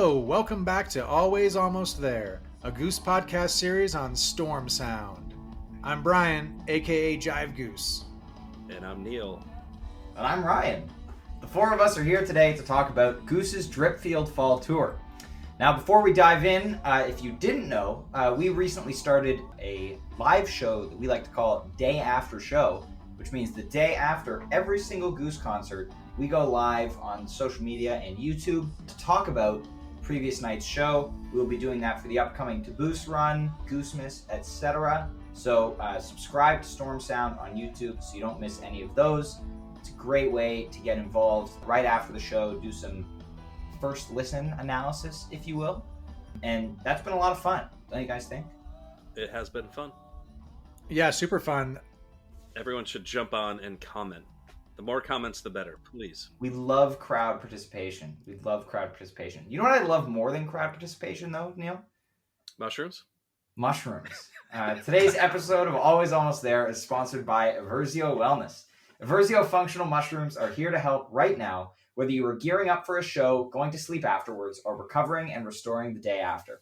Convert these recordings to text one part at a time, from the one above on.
Hello, welcome back to Always Almost There, a Goose podcast series on storm sound. I'm Brian, aka Jive Goose. And I'm Neal. And I'm Ryan. The four of us are here today to talk about Goose's Dripfield Fall Tour. Now, before we dive in, if you didn't know, we recently started a live show that we like to call Day After Show, which means the day after every single Goose concert, we go live on social media and YouTube to talk about the previous night's show. We'll be doing that for the upcoming TABoose run, Goosemas, etc. So subscribe to Storm Sound on YouTube so you don't miss any of those. It's a great way to get involved right after the show, do some first listen analysis, if you will. And that's been a lot of fun. Don't you guys think? It has been fun. Yeah, super fun. Everyone should jump on and comment. The more comments, the better, please. We love crowd participation. You know what I love more than crowd participation, though, Neal? Mushrooms? Mushrooms. Today's episode of Always Almost There is sponsored by Eversio Wellness. Eversio functional mushrooms are here to help right now, whether you are gearing up for a show, going to sleep afterwards, or recovering and restoring the day after.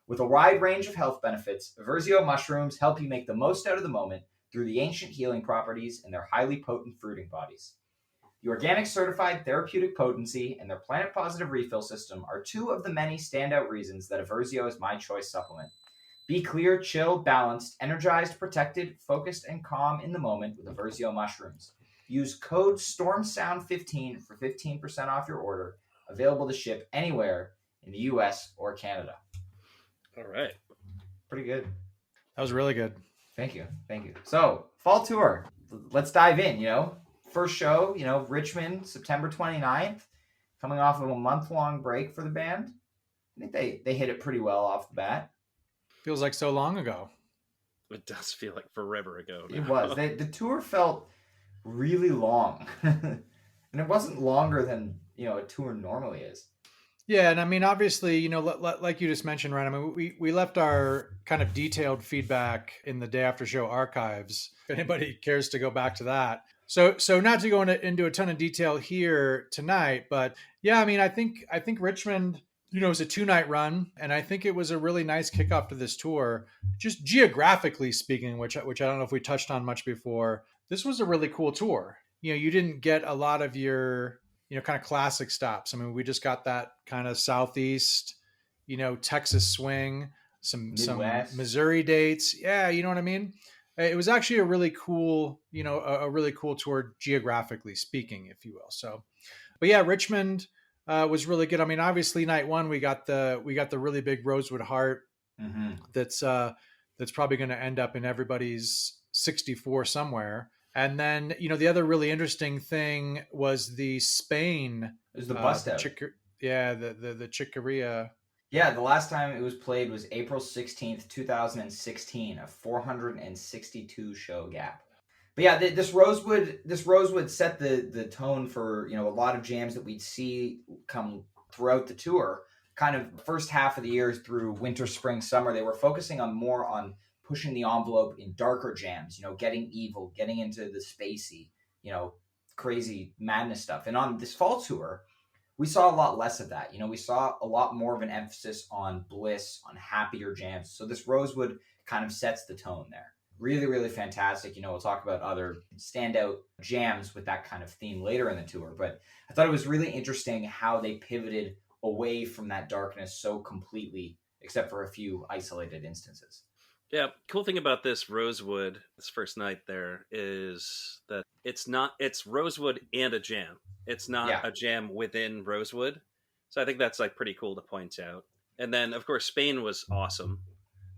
With a wide range of health benefits, Eversio mushrooms help you make the most out of the moment through the ancient healing properties and their highly potent fruiting bodies. The organic certified therapeutic potency and their planet positive refill system are two of the many standout reasons that Eversio is my choice supplement. Be clear, chill, balanced, energized, protected, focused, and calm in the moment with Eversio mushrooms. Use code STORMSOUND15 for 15% off your order, available to ship anywhere in the US or Canada. All right. Pretty good. That was really good. Thank you. So, fall tour. Let's dive in, First show, Richmond, September 29th. Coming off of a month-long break for the band. I think they hit it pretty well off the bat. Feels like so long ago. It does feel like forever ago now. It was. The tour felt really long. And it wasn't longer than, a tour normally is. Yeah, and I mean, obviously, like you just mentioned, Ryan, I mean, we left our kind of detailed feedback in the Day After Show archives, if anybody cares to go back to that. So not to go into a ton of detail here tonight, but yeah, I mean, I think Richmond, it was a 2-night run, and I think it was a really nice kickoff to this tour. Just geographically speaking, which I don't know if we touched on much before, this was a really cool tour. You didn't get a lot of your kind of classic stops. I mean, we just got that kind of Southeast, Texas swing, some Missouri dates. Yeah, you know what I mean? It was actually a really cool, a really cool tour geographically speaking, if you will. So, but yeah, Richmond was really good. I mean, obviously night one, we got the really big Rosewood Heart. Mm-hmm. That's probably going to end up in everybody's 64 somewhere. And then, the other really interesting thing was the Spain. It was the bust out. The Chicoria. Yeah, the last time it was played was April 16th, 2016, a 462 show gap. But yeah, this Rosewood set the tone for, a lot of jams that we'd see come throughout the tour. Kind of first half of the year through winter, spring, summer, they were focusing more on pushing the envelope in darker jams, getting evil, getting into the spacey, crazy madness stuff. And on this fall tour, we saw a lot less of that. We saw a lot more of an emphasis on bliss, on happier jams. So this Rosewood kind of sets the tone there. Really, really fantastic. We'll talk about other standout jams with that kind of theme later in the tour. But I thought it was really interesting how they pivoted away from that darkness so completely, except for a few isolated instances. Yeah, cool thing about this Rosewood, this first night there, is that it's Rosewood and a jam. It's not a jam within Rosewood. So I think that's pretty cool to point out. And then, of course, Spain was awesome.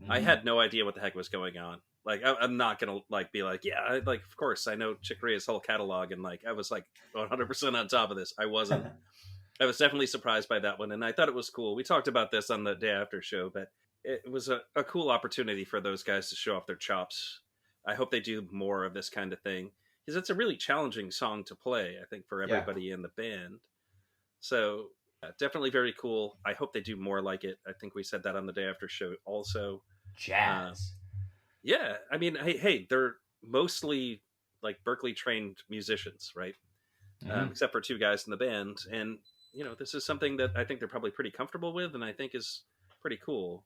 Mm-hmm. I had no idea what the heck was going on. I'm not going to be of course, I know Chicorea's whole catalog. And I was 100% on top of this. I wasn't. I was definitely surprised by that one. And I thought it was cool. We talked about this on the Day After show, but it was a cool opportunity for those guys to show off their chops. I hope they do more of this kind of thing, because it's a really challenging song to play, I think, for everybody in the band. So definitely very cool. I hope they do more like it. I think we said that on the Day After show also. Jazz. Yeah. I mean, hey, they're mostly Berkeley trained musicians, right? Mm-hmm. Except for two guys in the band. And this is something that I think they're probably pretty comfortable with, and I think is pretty cool.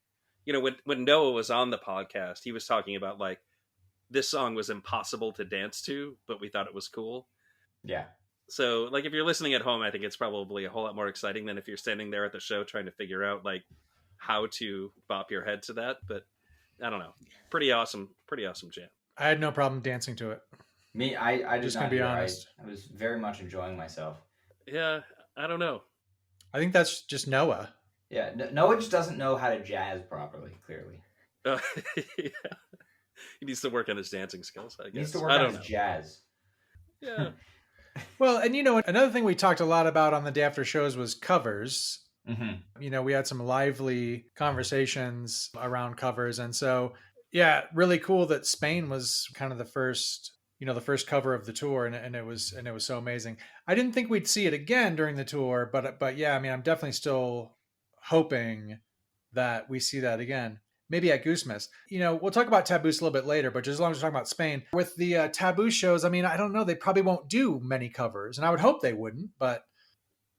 When Noah was on the podcast, he was talking about like this song was impossible to dance to, but we thought it was cool. Yeah. So, like, if you're listening at home, I think it's probably a whole lot more exciting than if you're standing there at the show trying to figure out like how to bop your head to that. But I don't know, pretty awesome jam. I had no problem dancing to it. Me, I Just did gonna not be either. honest. I was very much enjoying myself. Yeah, I don't know. I think that's just Noah. Yeah, Noah just doesn't know how to jazz properly. Clearly, Yeah. He needs to work on his dancing skills, I guess. He needs to work on his jazz. Yeah. Well, and another thing we talked a lot about on the day after shows was covers. Mm-hmm. We had some lively conversations around covers, and so yeah, really cool that Spain was kind of the first cover of the tour, and it was so amazing. I didn't think we'd see it again during the tour, but yeah, I mean, I'm definitely still hoping that we see that again. Maybe at Goose. We'll talk about TABoose a little bit later, but just as long as we're talking about Spain, with the TABoose shows, I mean, I don't know, they probably won't do many covers, and I would hope they wouldn't, but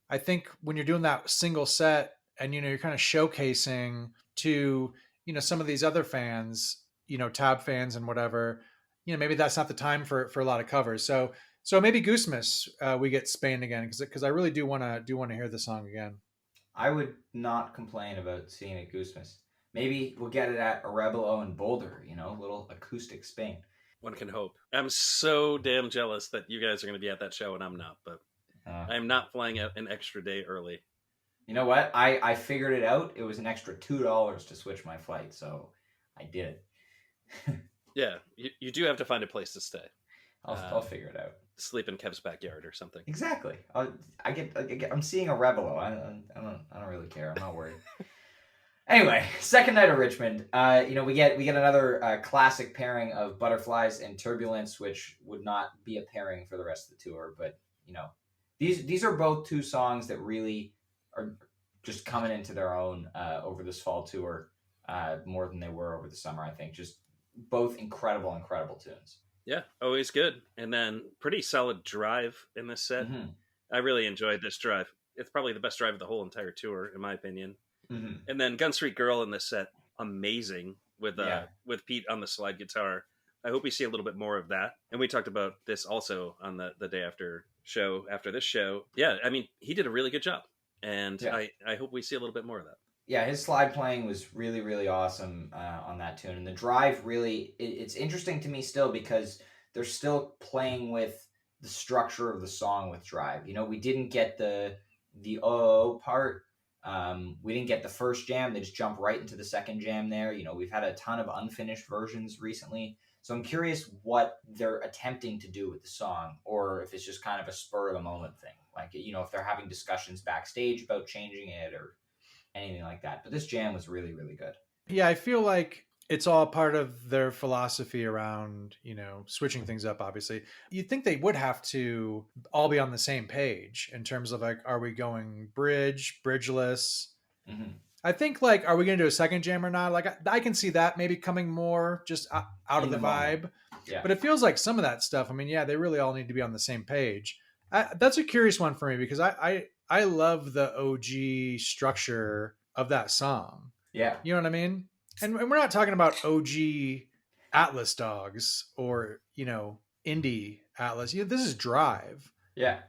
I think when you're doing that single set and, you're kind of showcasing to, some of these other fans, Tab fans and whatever, maybe that's not the time for a lot of covers. So maybe Goosemas, we get Spain again, because I really do want to hear the song again. I would not complain about seeing it Goosemas. Maybe we'll get it at Arevalo and Boulder, a little acoustic Spain. One can hope. I'm so damn jealous that you guys are going to be at that show and I'm not, but I'm not flying out an extra day early. You know what? I figured it out. It was an extra $2 to switch my flight, so I did it. Yeah, you do have to find a place to stay. I'll figure it out. Sleep in Kev's backyard or something. Exactly. I'm seeing Arevalo. I don't really care. I'm not worried. Anyway, second night of Richmond. We get another classic pairing of Butterflies and Turbulence, which would not be a pairing for the rest of the tour. But these are both two songs that really are just coming into their own over this fall tour, more than they were over the summer. I think just both incredible tunes. Yeah, always good. And then pretty solid drive in this set. Mm-hmm. I really enjoyed this drive. It's probably the best drive of the whole entire tour, in my opinion. Mm-hmm. And then Gun Street Girl in this set, amazing with Pete on the slide guitar. I hope we see a little bit more of that. And we talked about this also on the day after show, after this show. Yeah, I mean, he did a really good job. And I hope we see a little bit more of that. Yeah, his slide playing was really, really awesome on that tune. And the drive really, it's interesting to me still because they're still playing with the structure of the song with drive. We didn't get the part. We didn't get the first jam. They just jump right into the second jam there. We've had a ton of unfinished versions recently. So I'm curious what they're attempting to do with the song, or if it's just kind of a spur of the moment thing. Like, if they're having discussions backstage about changing it or anything like that. But this jam was really, really good. Yeah, I feel like it's all part of their philosophy around, switching things up, obviously. You'd think they would have to all be on the same page in terms of like, are we going bridgeless? Mm-hmm. I think like, are we going to do a second jam or not? Like I can see that maybe coming more just out of the vibe. Yeah. But it feels like some of that stuff, I mean, yeah, they really all need to be on the same page. That's a curious one for me because I love the OG structure of that song. Yeah. You know what I mean? And we're not talking about OG Atlas Dogs or, indie Atlas. This is Drive. Yeah.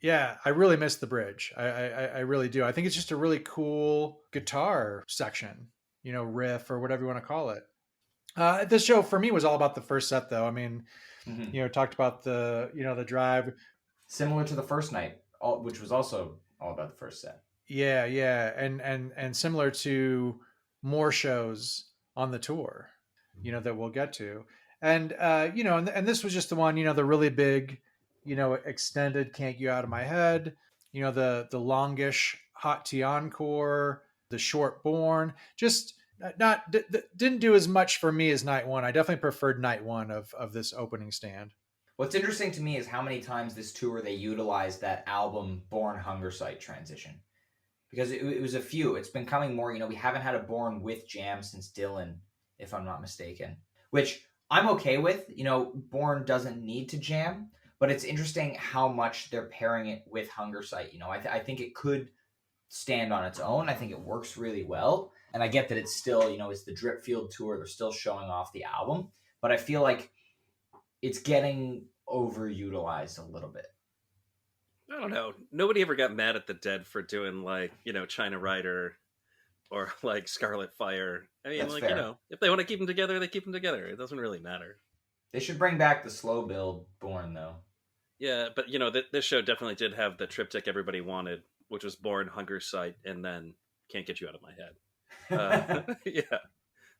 Yeah, I really miss the bridge. I really do. I think it's just a really cool guitar section, riff or whatever you want to call it. This show for me was all about the first set though. I mean, mm-hmm. Talked about the drive. Similar to the first night, which was also all about the first set. Yeah. And similar to more shows on the tour, that we'll get to. And, and this was just the one, the really big, extended Can't Get You Out of My Head, the longish Hot Tea Encore, the short Born, just didn't do as much for me as night one. I definitely preferred night one of this opening stand. What's interesting to me is how many times this tour they utilized that album Born Hunger Site transition. Because it was a few. It's been coming more. We haven't had a Born with jam since Dylan, if I'm not mistaken. Which I'm okay with. Born doesn't need to jam. but it's interesting how much they're pairing it with Hunger Sight. I think it could stand on its own. I think it works really well. And I get that it's still, it's the Dripfield tour. They're still showing off the album, but I feel like it's getting overutilized a little bit. I don't know. Nobody ever got mad at the Dead for doing China Rider or Scarlet Fire. I mean, That's fair. if they want to keep them together, they keep them together. It doesn't really matter. They should bring back the slow build Born, though. Yeah, but this show definitely did have the triptych everybody wanted, which was Born, Hunger Sight, and then Can't Get You Out of My Head. Yeah,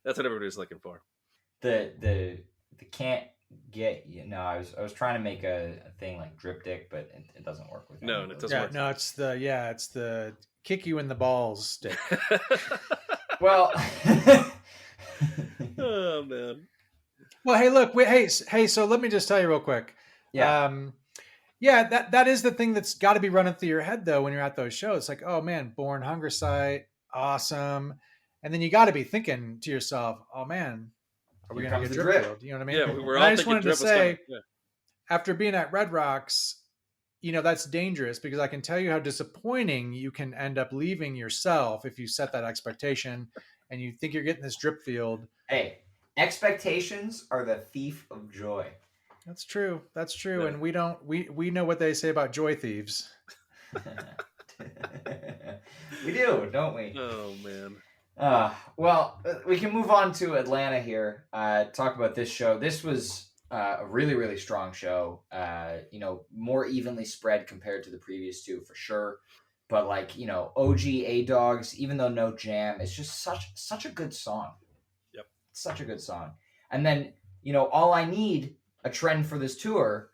that's what everybody was looking for. The can't get I was trying to make a thing like Driptych, but it doesn't work with no, it doesn't work. No, it's the kick you in the balls stick. Well, oh man. Well, hey, look, hey. So let me just tell you real quick. Yeah. That is the thing that's got to be running through your head though when you're at those shows. It's like, oh man, Born, Hunger Sight, awesome, and then you got to be thinking to yourself, oh man, are we going to get Dripfield? You know what I mean? Yeah, we were all I just wanted to say, yeah. After being at Red Rocks, that's dangerous because I can tell you how disappointing you can end up leaving yourself if you set that expectation and you think you're getting this Dripfield. Hey, expectations are the thief of joy. That's true. Yeah. And we know what they say about joy thieves. We do, don't we? Oh man. Well, we can move on to Atlanta here. Talk about this show. This was a really, really strong show. More evenly spread compared to the previous two for sure. But OG A-Dogs, even though no jam, it's just such a good song. Yep. Such a good song. And then, All I Need, a trend for this tour,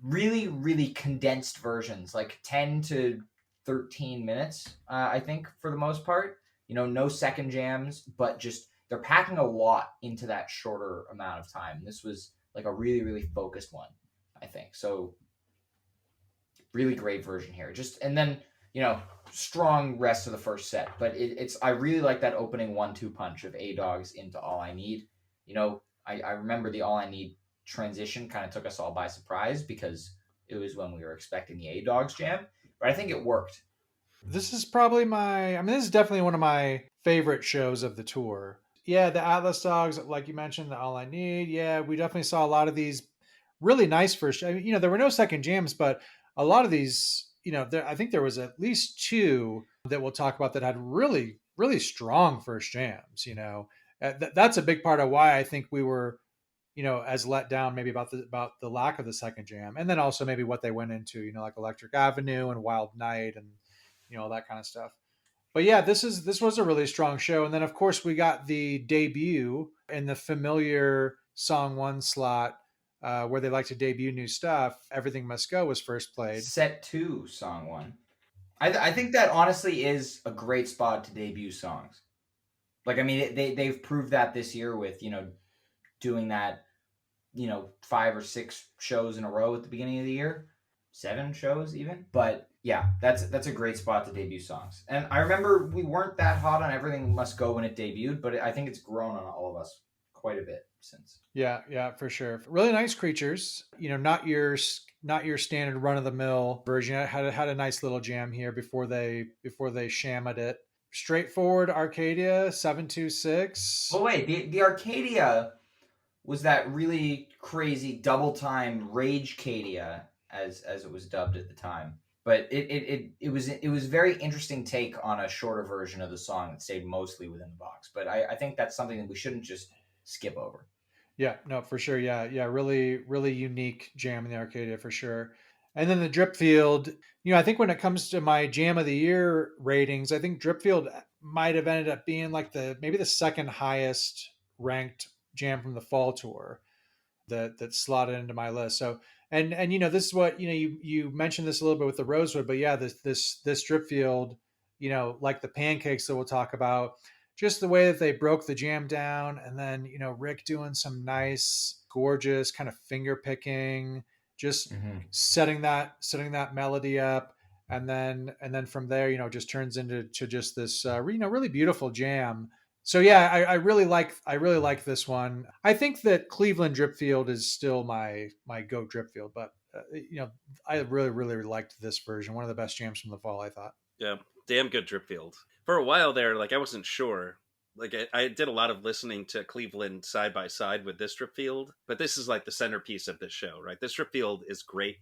really, really condensed versions, 10 to 13 minutes, I think, for the most part. No second jams, but just they're packing a lot into that shorter amount of time. This was a really, really focused one, I think. So really great version here. And then, strong rest of the first set. But I really like that opening 1-2 punch of A-Dogs into All I Need. I remember the All I Need transition kind of took us all by surprise because it was when we were expecting the A-Dogs jam. But I think it worked. This is probably this is definitely one of my favorite shows of the tour. Yeah, the Atlas Dogs, like you mentioned, the All I Need. Yeah, we definitely saw a lot of these really nice first. There were no second jams, but a lot of these, I think there was at least 2 that we'll talk about that had really, really strong first jams. That's a big part of why I think we were, as let down maybe about the lack of the second jam, and then also maybe what they went into, like Electric Avenue and Wild Night and all that kind of stuff. But yeah, this was a really strong show. And then of course we got the debut in the familiar song 1 slot where they like to debut new stuff. Everything Must Go was first played. Set 2, song 1. I think that honestly is a great spot to debut songs. They've proved that this year with, doing that, 5 or 6 shows in a row at the beginning of the year. 7 shows even. But yeah, that's a great spot to debut songs. And I remember we weren't that hot on Everything Must Go when it debuted, but I think it's grown on all of us quite a bit since. Yeah, for sure. Really nice creatures. Not your standard run of the mill version. I had a nice little jam here before they shammed it. Straightforward Arcadia 726. Oh wait, the Arcadia was that really crazy double time Rage Cadia as it was dubbed at the time. But it was very interesting take on a shorter version of the song that stayed mostly within the box. But I think that's something that we shouldn't just skip over. Yeah, no, for sure. Yeah. Really, really unique jam in the Arcadia for sure. And then the Dripfield, I think when it comes to my jam of the year ratings, I think Dripfield might have ended up being maybe the second highest ranked jam from the fall tour that slotted into my list. So, and this is what, you mentioned this a little bit with the Rosewood, but yeah, this Dripfield, like the pancakes that we'll talk about, just the way that they broke the jam down, and then, Rick doing some nice, gorgeous kind of finger picking, just setting that melody up. And then from there, just turns into just this, really beautiful jam. So yeah, I really like this one. I think that Cleveland Dripfield is still my GOAT Dripfield, but I really, really liked this version. One of the best jams from the fall, I thought. Yeah, damn good Dripfield. For a while there, like I wasn't sure. Like I did a lot of listening to Cleveland side by side with this Dripfield, but this is like the centerpiece of this show, right? This Dripfield is great.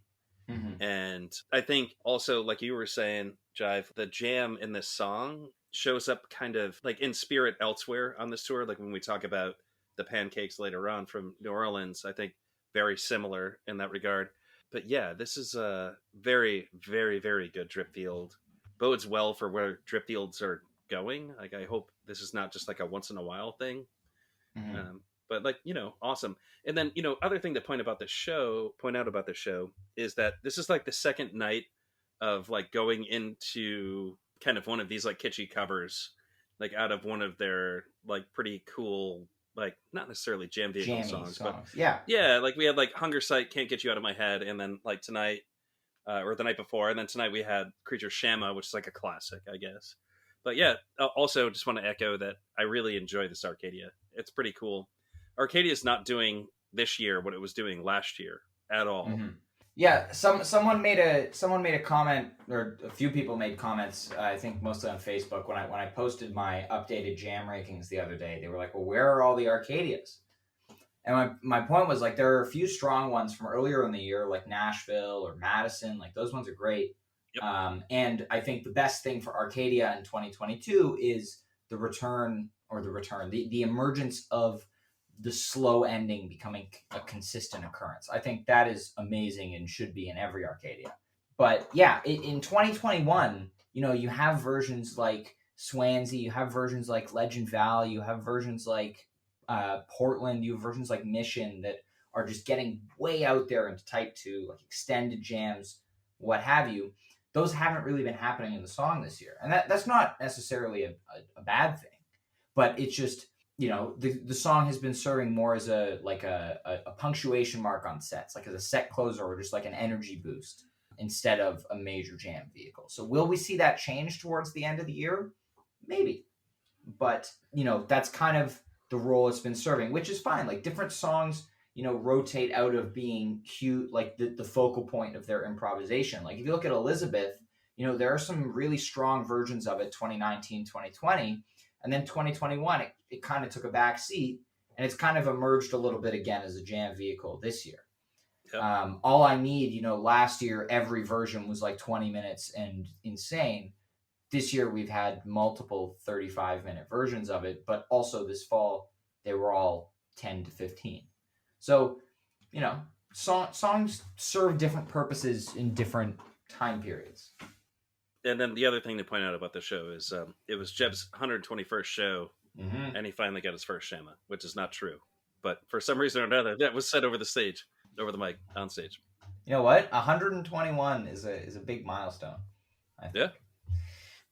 Mm-hmm. And I think also, like you were saying, Jive, the jam in this song shows up kind of like in spirit elsewhere on this tour. Like when we talk about the Pancakes later on from New Orleans, I think very similar in that regard. But yeah, this is a very, very, very good Dripfield. Bodes well for where Dripfields are going. Like I hope this is not just like a once in a while thing. Mm-hmm. But like, awesome. And then, other thing to point out about the show is that this is like the second night of like going into kind of one of these like kitschy covers, like out of one of their like pretty cool, like not necessarily jam vehicle songs, but yeah, like we had like Hunger Sight, Can't Get You Out of My Head, and then like tonight or the night before, and then tonight we had Creature Shama, which is like a classic, I guess. But yeah, also just want to echo that I really enjoy this Arcadia. It's pretty cool. Arcadia is not doing this year what it was doing last year at all. Mm-hmm. Yeah, someone made a comment, or a few people made comments. I think mostly on Facebook when I posted my updated jam rankings the other day. They were like, "Well, where are all the Arcadias?" And my point was like, there are a few strong ones from earlier in the year, like Nashville or Madison. Like those ones are great. Yep. And I think the best thing for Arcadia in 2022 is the emergence of the slow ending becoming a consistent occurrence. I think that is amazing and should be in every Arcadia. But yeah, in 2021, you have versions like Swansea, you have versions like Legend Valley, you have versions like Portland, you have versions like Mission that are just getting way out there into type 2, like extended jams, what have you. Those haven't really been happening in the song this year. And that's not necessarily a bad thing, but it's just, the song has been serving more as a punctuation mark on sets, like as a set closer or just like an energy boost instead of a major jam vehicle. So will we see that change towards the end of the year? Maybe. But, that's kind of the role it's been serving, which is fine. Like different songs, rotate out of being cute, like the focal point of their improvisation. Like if you look at Elizabeth, there are some really strong versions of it, 2019, 2020. And then 2021, it kind of took a back seat, and it's kind of emerged a little bit again as a jam vehicle this year. Yep. All I Need, last year, every version was like 20 minutes and insane. This year, we've had multiple 35-minute versions of it, but also this fall, they were all 10 to 15. So, songs serve different purposes in different time periods. And then the other thing to point out about the show is it was Jeb's 121st show, mm-hmm. and he finally got his first Shama, which is not true. But for some reason or another, that was said over the mic, on stage. You know what? 121 is a big milestone, I think. Yeah.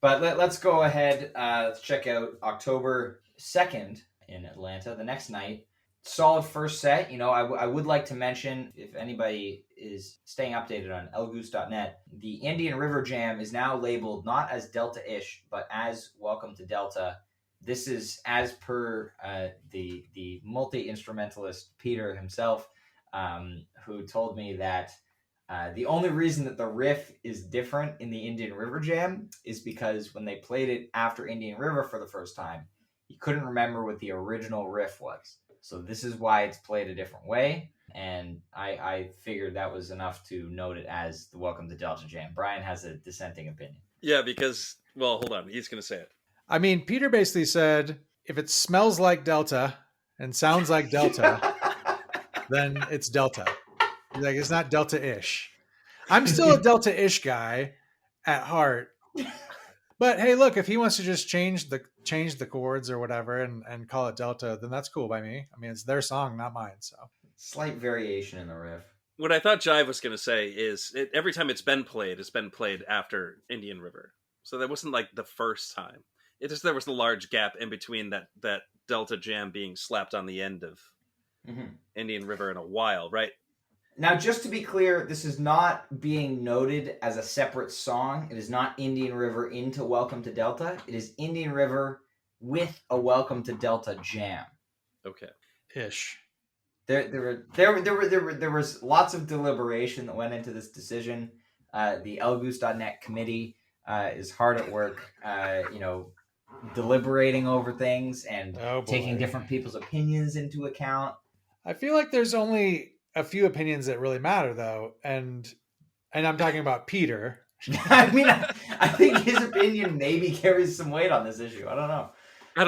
But let's go ahead. Let's check out October 2nd in Atlanta, the next night. Solid first set. I would like to mention, if anybody is staying updated on elgoose.net, the Indian River Jam is now labeled not as Delta-ish, but as Welcome to Delta. This is as per the multi-instrumentalist Peter himself, who told me that the only reason that the riff is different in the Indian River Jam is because when they played it after Indian River for the first time, he couldn't remember what the original riff was. So this is why it's played a different way, and I figured that was enough to note it as the Welcome to Delta Jam. Brian has a dissenting opinion. Yeah, because, well, hold on. He's going to say it. I mean, Peter basically said, if it smells like Delta and sounds like Delta, then it's Delta. Like, it's not Delta-ish. I'm still a Delta-ish guy at heart. But hey, look, if he wants to just change the chords or whatever and call it Delta, then that's cool by me. I mean, it's their song, not mine. So slight variation in the riff. What I thought Jive was going to say is every time it's been played after Indian River. So that wasn't like the first time. It just, there was a large gap in between that Delta Jam being slapped on the end of Indian River in a while, right? Now, just to be clear, this is not being noted as a separate song. It is not Indian River into Welcome to Delta. It is Indian River with a Welcome to Delta jam. Okay. Ish. There was lots of deliberation that went into this decision. The TABoose.net committee is hard at work, deliberating over things and taking different people's opinions into account. I feel like there's only a few opinions that really matter, though, and I'm talking about Peter. I mean, I think his opinion maybe carries some weight on this issue. I don't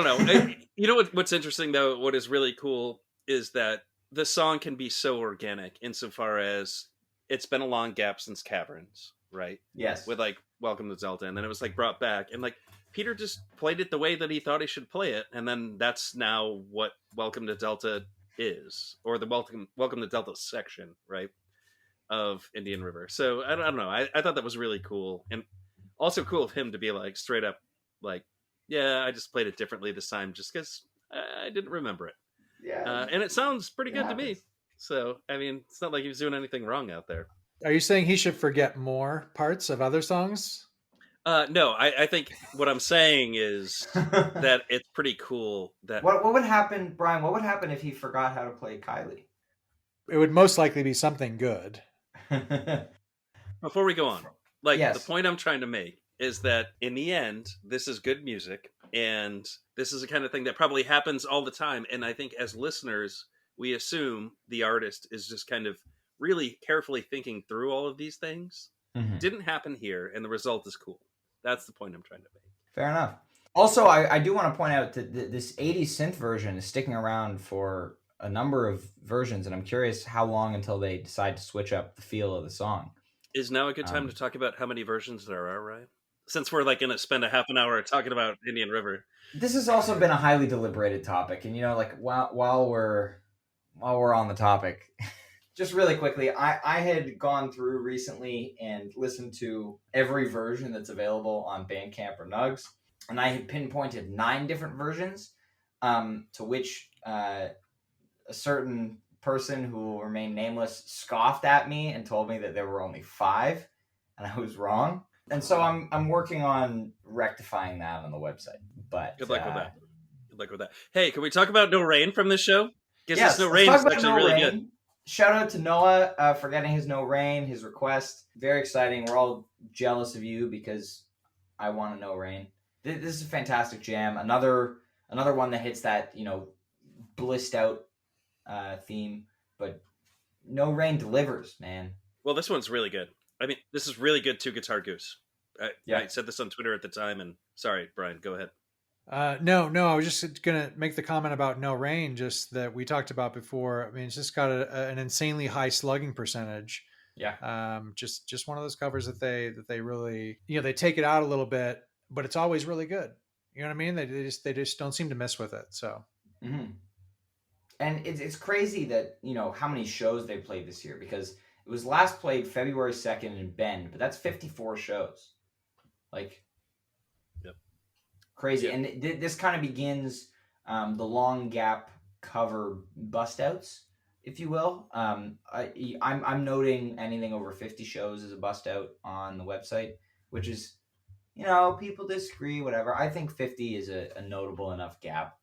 know. You know what's interesting, though? What is really cool is that the song can be so organic insofar as it's been a long gap since Caverns, right? Yes. With like Welcome to Delta, and then it was like brought back, and like Peter just played it the way that he thought he should play it, and then that's now what Welcome to Delta is, or the Welcome to Delta section, right, of Indian River. So I don't know. I thought that was really cool, and also cool of him to be like straight up like, yeah, I just played it differently this time just because I didn't remember it. Yeah, and it sounds pretty good to me. So I mean, it's not like he was doing anything wrong out there. Are you saying he should forget more parts of other songs? No, I think what I'm saying is that it's pretty cool that what would happen, Brian? What would happen if he forgot how to play Kylie? It would most likely be something good. Before we go on, like Yes. the point I'm trying to make is that in the end, this is good music, and this is the kind of thing that probably happens all the time. And I think as listeners, we assume the artist is just kind of really carefully thinking through all of these things. Mm-hmm. Didn't happen here, and the result is cool. That's the point I'm trying to make. Fair enough. Also, I do want to point out that this 80s synth version is sticking around for a number of versions, and I'm curious how long until they decide to switch up the feel of the song. Is now a good time to talk about how many versions there are, right? Since we're like going to spend a half an hour talking about Indian River. This has also been a highly deliberated topic, and like while we're on the topic, just really quickly, I had gone through recently and listened to every version that's available on Bandcamp or Nugs, and I had pinpointed 9 different versions, to which a certain person who will remain nameless scoffed at me and told me that there were only 5, and I was wrong. And so I'm working on rectifying that on the website. But good luck with that. Good luck with that. Hey, can we talk about No Rain from this show? Because yes, this No Rain is actually no really rain. good. Shout out to Noah for getting his No Rain, his request. Very exciting. We're all jealous of you because I want a No Rain. This is a fantastic jam. Another one that hits that blissed out theme, but No Rain delivers, man. Well, this one's really good. I mean, this is really good too, Guitar Goose. I said this on Twitter at the time, and sorry, Brian, go ahead. No, I was just going to make the comment about No Rain, just that we talked about before. I mean, it's just got an insanely high slugging percentage. Yeah. Just one of those covers that they really, they take it out a little bit, but it's always really good. You know what I mean? They just don't seem to mess with it. So. Mm-hmm. And it's crazy that, how many shows they played this year, because it was last played February 2nd in Bend, but that's 54 shows. Like, yep. Crazy. Yep. And this kind of begins the long gap cover bust outs, if you will. I'm noting anything over 50 shows as a bust out on the website, which is, people disagree, whatever. I think 50 is a notable enough gap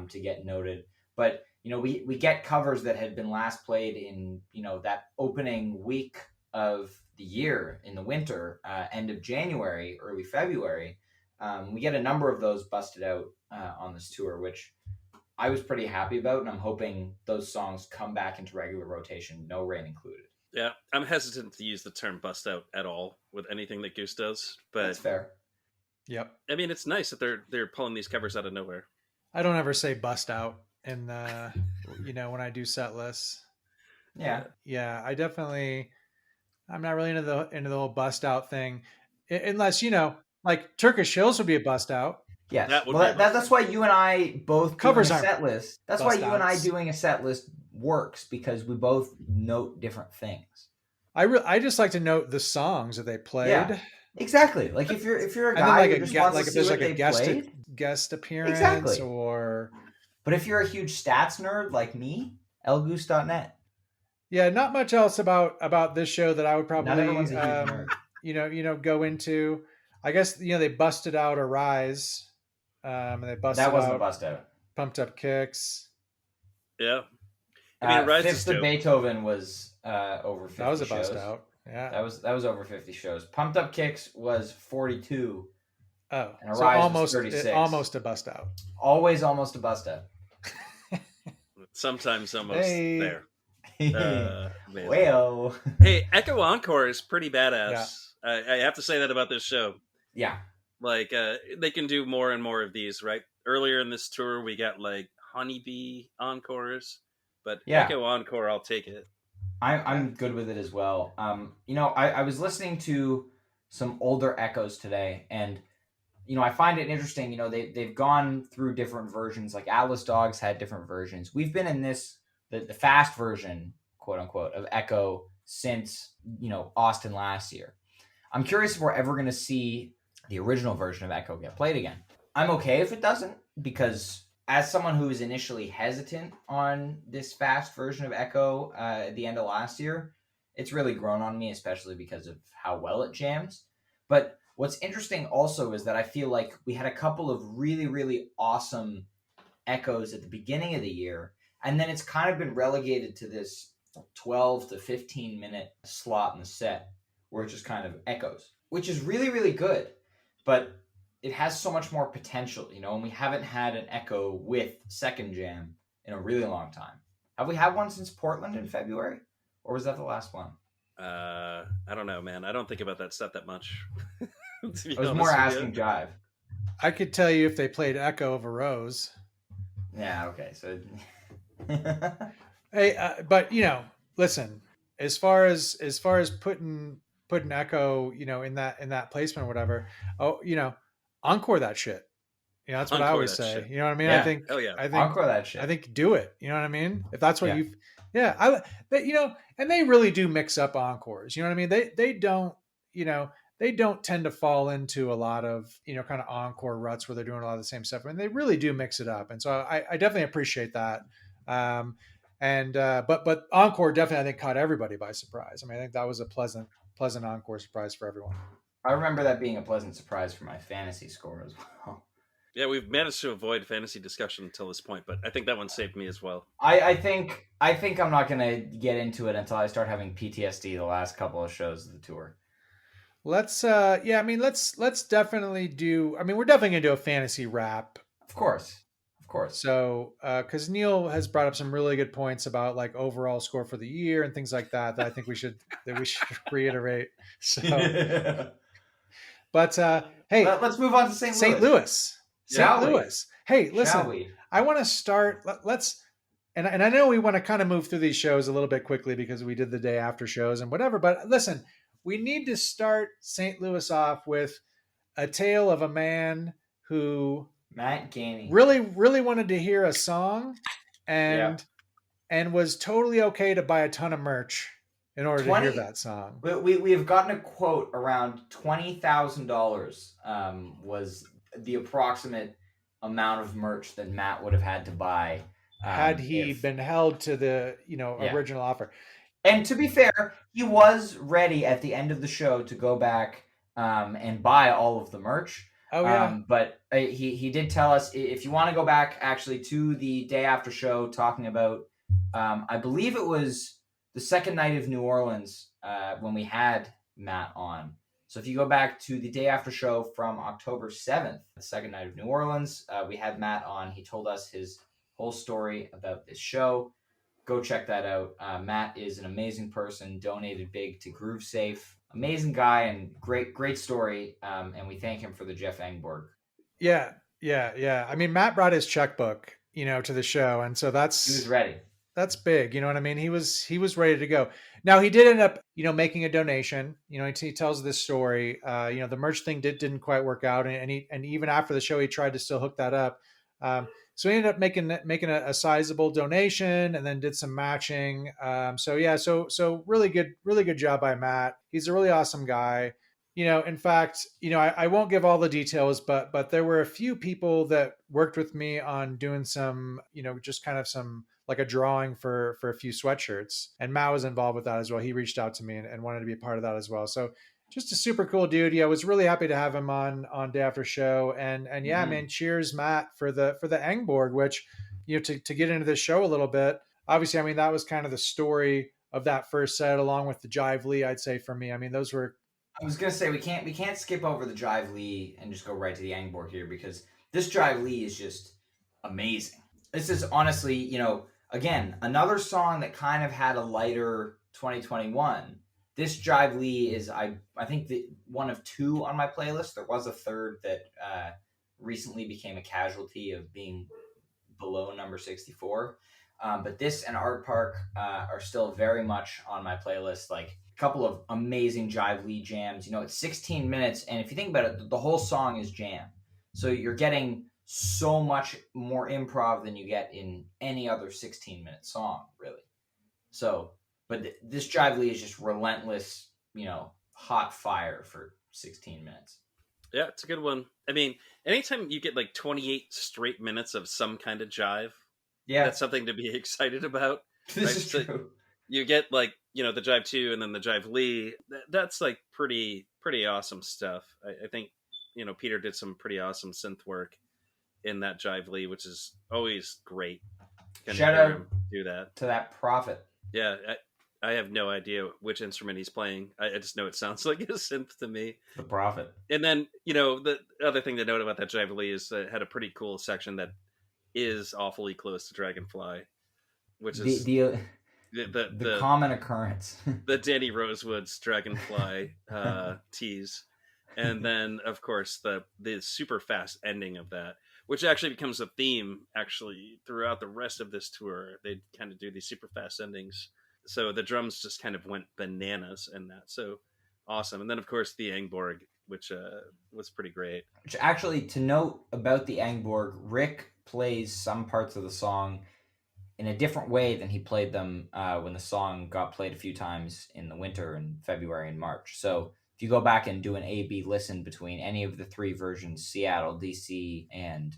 to get noted. But we get covers that had been last played in, that opening week of the year in the winter, end of January, early February. We get a number of those busted out on this tour, which I was pretty happy about, and I'm hoping those songs come back into regular rotation, No Rain included. Yeah, I'm hesitant to use the term bust out at all with anything that Goose does, but that's fair. Yep. I mean, it's nice that they're pulling these covers out of nowhere. I don't ever say bust out in the, when I do set lists. Yeah. I definitely, I'm not really into the whole bust out thing, unless like Turkish Hills would be a bust out. Yes. That's why you and I both covers doing a set list. That's why you outs. and I doing a set list works, because we both note different things. I just like to note the songs that they played. Yeah, exactly. Like if you're a guy who just wants to see what they played, guest appearance, exactly. Or. But if you're a huge stats nerd like me, TABoose.net. Yeah, not much else about this show that I would probably go into. I guess they busted out Arise. And they busted that wasn't out a bust out. Pumped Up Kicks. Yeah. I mean, it rises Fifth of to. Beethoven was over 50 That was a shows. bust out. Yeah. That was over 50 shows. Pumped Up Kicks was 42. Oh, And so Arise was 36. almost a bust out. Always almost a bust out. Sometimes almost Hey. there. Well. Hey, Echo Encore is pretty badass. Yeah. I have to say that about this show. Yeah. Like, they can do more and more of these, right? Earlier in this tour, we got like Honeybee Encores, but Echo Encore, I'll take it. I'm good with it as well. I was listening to some older Echoes today, and I find it interesting. They've gone through different versions. Like Atlas Dogs had different versions. We've been in the fast version, quote unquote, of Echo since Austin last year. I'm curious if we're ever going to see the original version of Echo get played again. I'm okay if it doesn't, because as someone who was initially hesitant on this fast version of Echo at the end of last year, it's really grown on me, especially because of how well it jams. But what's interesting also is that I feel like we had a couple of really, really awesome Echoes at the beginning of the year, and then it's kind of been relegated to this 12 to 15 minute slot in the set where it just kind of echoes, which is really, really good. But it has so much more potential, and we haven't had an Echo with Second Jam in a really long time. Have we had one since Portland in February? Or was that the last one? I don't know, man. I don't think about that stuff that much. I was more asking Jive. I could tell you if they played Echo of a Rose. Yeah, okay. So hey, but listen, as far as putting Echo, in that placement or whatever, encore that shit. That's what I always say. Shit. You know what I mean? Yeah. I think encore that shit. I think do it. You know what I mean? If that's what and they really do mix up encores. You know what I mean? They don't, they don't tend to fall into a lot of, kind of encore ruts where they're doing a lot of the same stuff. I mean, they really do mix it up. And so I definitely appreciate that. But encore definitely, I think, caught everybody by surprise. I mean, I think that was a pleasant encore surprise for everyone. I remember that being a pleasant surprise for my fantasy score as well. Yeah, we've managed to avoid fantasy discussion until this point, but I think that one saved me as well. I think I'm not going to get into it until I start having PTSD the last couple of shows of the tour. Let's let's definitely do. I mean, we're definitely gonna do a fantasy wrap. Of course. So, because Neal has brought up some really good points about like overall score for the year and things like that I think we should reiterate. So, but hey, let's move on to St. Louis. St. Louis. Hey, listen, I want to start. Let's. And I know we want to kind of move through these shows a little bit quickly because we did the day after shows and whatever. But listen, we need to start St. Louis off with a tale of a man who Matt Gainey really, really wanted to hear a song and was totally okay to buy a ton of merch in order to hear that song. We have gotten a quote around $20,000 was the approximate amount of merch that Matt would have had to buy had he been held to the original offer. And to be fair, he was ready at the end of the show to go back and buy all of the merch. Oh yeah. But he did tell us, if you want to go back actually to the day after show talking about, I believe it was the second night of New Orleans when we had Matt on. So if you go back to the day after show from October 7th, the second night of New Orleans, we had Matt on. He told us his whole story about this show. Go check that out. Matt is an amazing person, donated big to Groove Safe. Amazing guy and great story. And we thank him for the Jeff Engborg. Yeah. I mean, Matt brought his checkbook, to the show. And so he was ready. That's big. You know what I mean? He was ready to go. Now he did end up, making a donation. He tells this story. The merch thing didn't quite work out. And even after the show, he tried to still hook that up. So he ended up making a sizable donation and then did some matching. So really good job by Matt. He's a really awesome guy. In fact, I won't give all the details, but there were a few people that worked with me on doing some, just kind of some like a drawing for a few sweatshirts, and Matt was involved with that as well. He reached out to me and wanted to be a part of that as well. So just a super cool dude. Yeah, I was really happy to have him on day after show. And yeah, man, cheers, Matt, for the Engborg, which, to get into this show a little bit. obviously, I mean, that was kind of the story of that first set, along with the Jive Lee, I'd say for me. I mean, those were. I was gonna say we can't skip over the Jive Lee and just go right to the Angborg here, because this Jive Lee is just amazing. This is honestly, again, another song that kind of had a lighter 2021. This Jive Lee is, I think, the one of two on my playlist. There was a third that recently became a casualty of being below number 64. But this and Art Park are still very much on my playlist. Like, a couple of amazing Jive Lee jams. It's 16 minutes, and if you think about it, the whole song is jam. So you're getting so much more improv than you get in any other 16-minute song, really. So, but this Jive Lee is just relentless, hot fire for 16 minutes. Yeah, it's a good one. I mean, anytime you get like 28 straight minutes of some kind of jive, that's something to be excited about. This is true. So you get like, the Jive 2 and then the Jive Lee. That's like pretty awesome stuff. I think, Peter did some pretty awesome synth work in that Jive Lee, which is always great. Shout out do that to that prophet. Yeah, I have no idea which instrument he's playing. I just know it sounds like a synth to me. The prophet. And then, the other thing to note about that Jive Lee is that it had a pretty cool section that is awfully close to Dragonfly, which is the common occurrence. The Danny Rosewood's Dragonfly tease. And then, of course, the super fast ending of that, which actually becomes a theme throughout the rest of this tour. They kind of do these super fast endings. So the drums just kind of went bananas in that. So awesome. And then, of course, the Angborg, which was pretty great. Which actually, to note about the Angborg, Rick plays some parts of the song in a different way than he played them when the song got played a few times in the winter in February and March. So if you go back and do an A-B listen between any of the three versions, Seattle, DC, and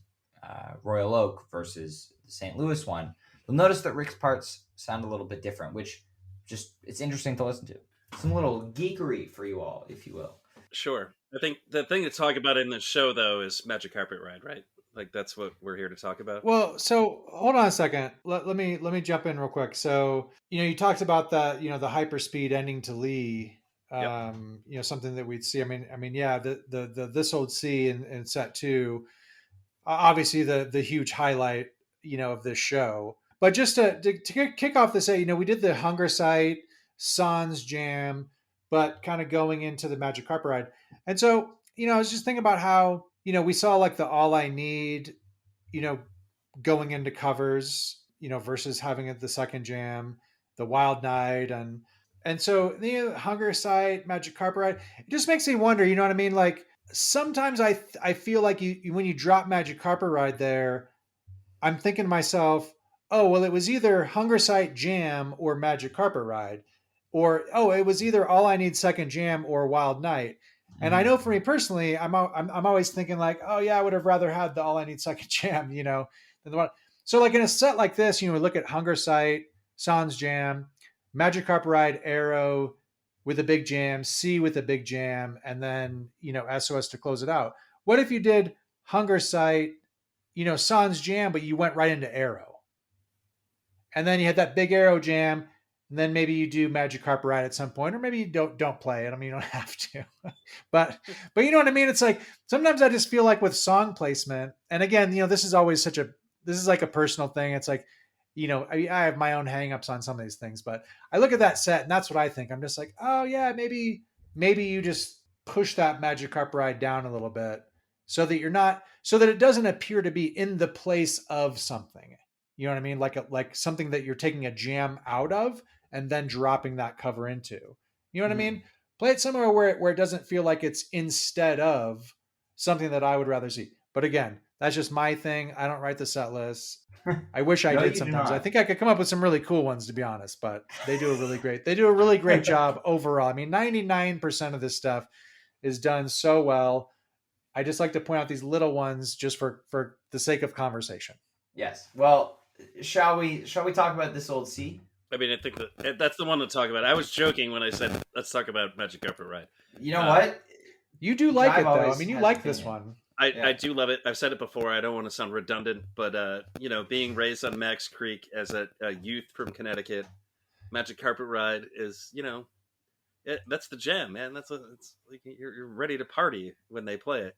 Royal Oak versus the St. Louis one, you'll notice that Rick's parts sound a little bit different, which it's interesting to listen to. Some little geekery for you all, if you will. Sure. I think the thing to talk about in this show, though, is Magic Carpet Ride, right? Like, that's what we're here to talk about. Well, so hold on a second. Let me jump in real quick. So, you talked about that, the hyperspeed ending to Lee. Yep. Something that we'd see. I mean, yeah, the This Old Sea in set 2, obviously the huge highlight, of this show. But just to kick off the set, we did the Hunger Site, Sans Jam, but kind of going into the Magic Carpet Ride. And so, I was just thinking about how, we saw like the All I Need, going into covers, versus having it the second jam, the Wild Night, and so the Hunger Site, Magic Carpet Ride, it just makes me wonder, you know what I mean? Like, sometimes I feel like when you drop Magic Carpet Ride there, I'm thinking to myself, oh, well, it was either Hunger Site Jam or Magic Carpet Ride, or, oh, it was either All I Need Second Jam or Wild Night. And I know for me personally, I'm always thinking like, oh yeah, I would have rather had the All I Need Second Jam, than the one. So like in a set like this, we look at Hunger Site, Sans Jam, Magic Carpet Ride, Arrow with a big jam, C with a big jam, and then, SOS to close it out. What if you did Hunger Site, Sans Jam, but you went right into Arrow? And then you had that big Arrow jam, and then maybe you do Magic Carpet Ride at some point, or maybe you don't play it. I mean, you don't have to, but you know what I mean? It's like, sometimes I just feel like with song placement, and again, this is always this is like a personal thing. It's like, I have my own hangups on some of these things, but I look at that set and that's what I think. I'm just like, oh yeah, maybe you just push that Magic Carpet Ride down a little bit so that it doesn't appear to be in the place of something. You know what I mean? Like something that you're taking a jam out of and then dropping that cover into. You know what I mean? Play it somewhere where it doesn't feel like it's instead of something that I would rather see. But again, that's just my thing. I don't write the set list. I wish I did sometimes. I think I could come up with some really cool ones, to be honest, but they do a really great job overall. I mean, 99% of this stuff is done so well. I just like to point out these little ones just for the sake of conversation. Yes. Well, shall we talk about This Old Sea? I mean, I think that's the one to talk about. I was joking when I said, let's talk about Magic Carpet Ride. You know what? You do like it, though. I mean, you like this one. I do love it. I've said it before. I don't want to sound redundant, but being raised on Max Creek as a youth from Connecticut, Magic Carpet Ride is, that's the jam, man. It's like you're ready to party when they play it.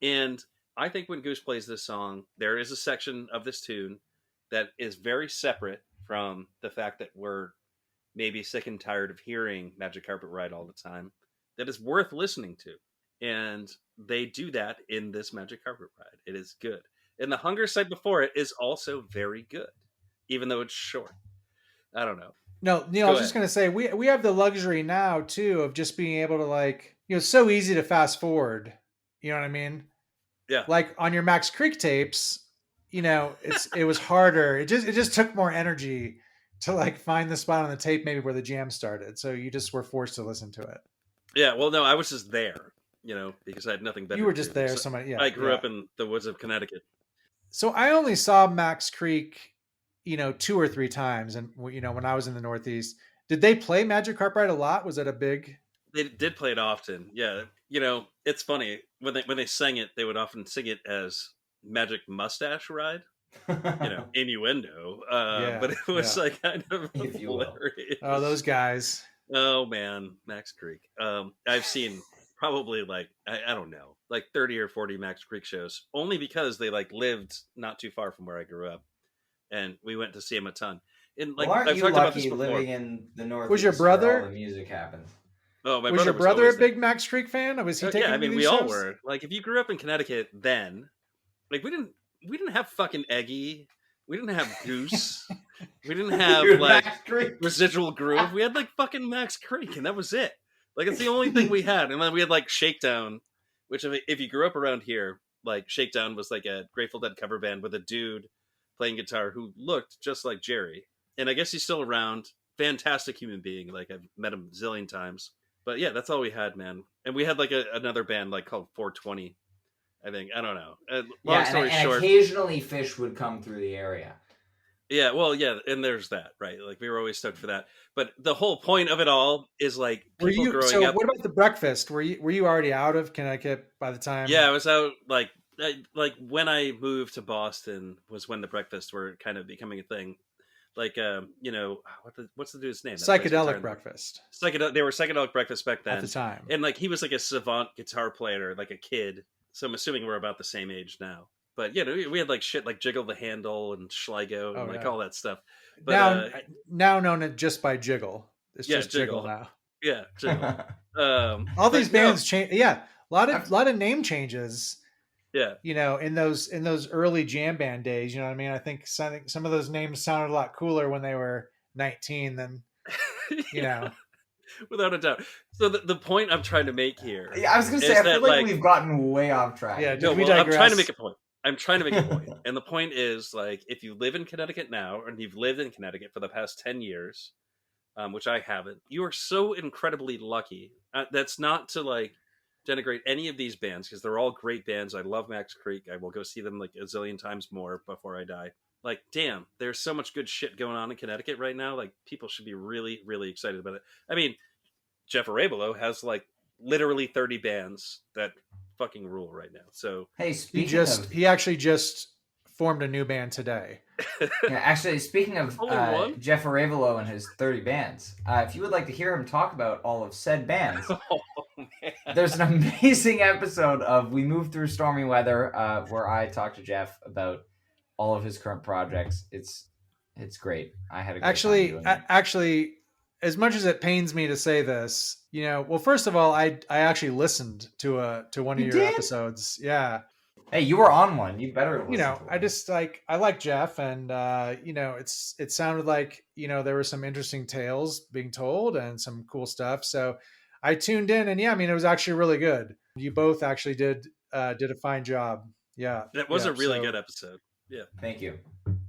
And I think when Goose plays this song, there is a section of this tune that is very separate from the fact that we're maybe sick and tired of hearing Magic Carpet Ride all the time, that is worth listening to. And they do that in this Magic Carpet Ride. It is good. And the Hunger site before it is also very good, even though it's short. I don't know. No, Neal, I was just going to say, we have the luxury now, too, of just being able to, it's so easy to fast forward. You know what I mean? Yeah. Like on your Max Creek tapes, it was harder. It just took more energy to find the spot on the tape maybe where the jam started. So you just were forced to listen to it. Yeah, well, no, I was just there, because I had nothing better. You were just there. So I grew up in the woods of Connecticut. So I only saw Max Creek, 2 or 3 times. And, when I was in the Northeast, did they play Magic Carpet Ride a lot? Was it a big? They did play it often. Yeah. It's funny when they sang it, they would often sing it as Magic Mustache Ride, innuendo. But it was kind of hilarious. Oh, those guys. Oh man, Max Creek. I've seen probably I don't know, 30 or 40 Max Creek shows, only because they lived not too far from where I grew up, and we went to see him a ton. And aren't you lucky living in the Northeast? Was your brother? Where all the music happens. Oh, was your brother a big Max Creek fan? Or was he taking? Yeah, I mean, we shows? all were. If you grew up in Connecticut, then we didn't have fucking Eggy. We didn't have Goose. We didn't have Residual Groove. We had fucking Max Creek, and that was it. It's the only thing we had. And then we had Shakedown, which if you grew up around here, Shakedown was a Grateful Dead cover band with a dude playing guitar who looked just like Jerry. And I guess he's still around. Fantastic human being. I've met him a zillion times. But yeah, that's all we had, man. And we had another band called 420. I think. I don't know. Long story short, occasionally Fish would come through the area. Yeah, well, yeah, and there's that, right? We were always stoked for that. But the whole point of it all is people growing up. What about the breakfast? Were you already out of Connecticut by the time? Yeah, I was out when I moved to Boston was when the breakfasts were kind of becoming a thing. What's the dude's name? Psychedelic Breakfast. They were Psychedelic Breakfast back then at the time, and he was a savant guitar player, a kid. So I'm assuming we're about the same age now. But we had shit like Jiggle the Handle and Schleigo and all that stuff. But now known just by Jiggle. It's just Jiggle now. Yeah, Jiggle. All these bands change. Yeah, a lot of name changes. Yeah, in those early jam band days, you know what I mean. I think some of those names sounded a lot cooler when they were 19 than without a doubt. So the point I'm trying to make here, I was gonna say, I feel like we've gotten way off track. Yeah, I'm trying to make a point. And the point is, if you live in Connecticut now, and you've lived in Connecticut for the past 10 years, which I haven't, you are so incredibly lucky. That's not to denigrate any of these bands, because they're all great bands. I love Max Creek. I will go see them a zillion times more before I die. Damn, there's so much good shit going on in Connecticut right now. People should be really, really excited about it. I mean, Jeff Arevalo has literally 30 bands that fucking rule right now. So hey, he actually just formed a new band today. Yeah, actually, speaking of Jeff Arevalo and his 30 bands, if you would like to hear him talk about all of said bands, there's an amazing episode of We Moved Through Stormy Weather where I talked to Jeff about all of his current projects. It's great. I had a great time doing it. Actually, as much as it pains me to say this, well, first of all, I actually listened to one of your episodes. Yeah. Hey, you were on one. You better listen to I just I like Jeff, and it sounded like there were some interesting tales being told and some cool stuff. So I tuned in, and it was actually really good. You both actually did a fine job. Yeah, it was a really good episode. Yeah, thank you.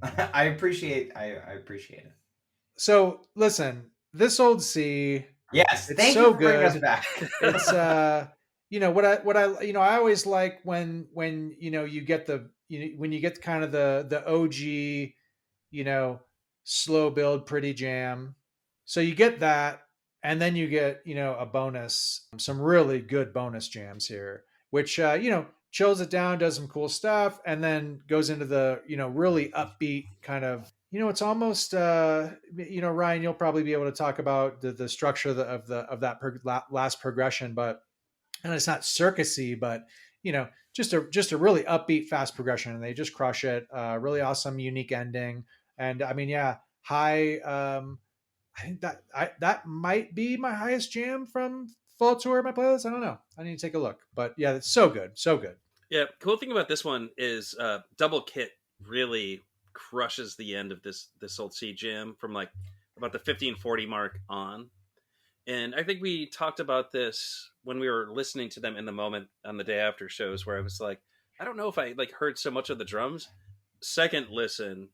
I appreciate it. So listen, This Old Sea. Yes, it's so good. Bringing us back. It's what I always like when you get when you get kind of the OG slow build pretty jam. So you get that, and then you get a bonus, some really good bonus jams here, which chills it down, does some cool stuff, and then goes into the, really upbeat kind of, it's almost, Ryan, you'll probably be able to talk about the structure of that last progression, but, and it's not circusy, but, just a really upbeat, fast progression, and they just crush it. Really awesome, unique ending. And I mean, yeah, high, I think that might be my highest jam from Fall Tour of my playlist. I don't know. I need to take a look. But yeah, it's so good. So good. Yeah, cool thing about this one is Double Kit really crushes the end of this old C jam from like about the 1540 mark on. And I think we talked about this when we were listening to them in the moment on the day after shows, where I was like, I don't know if I like heard so much of the drums. Second listen,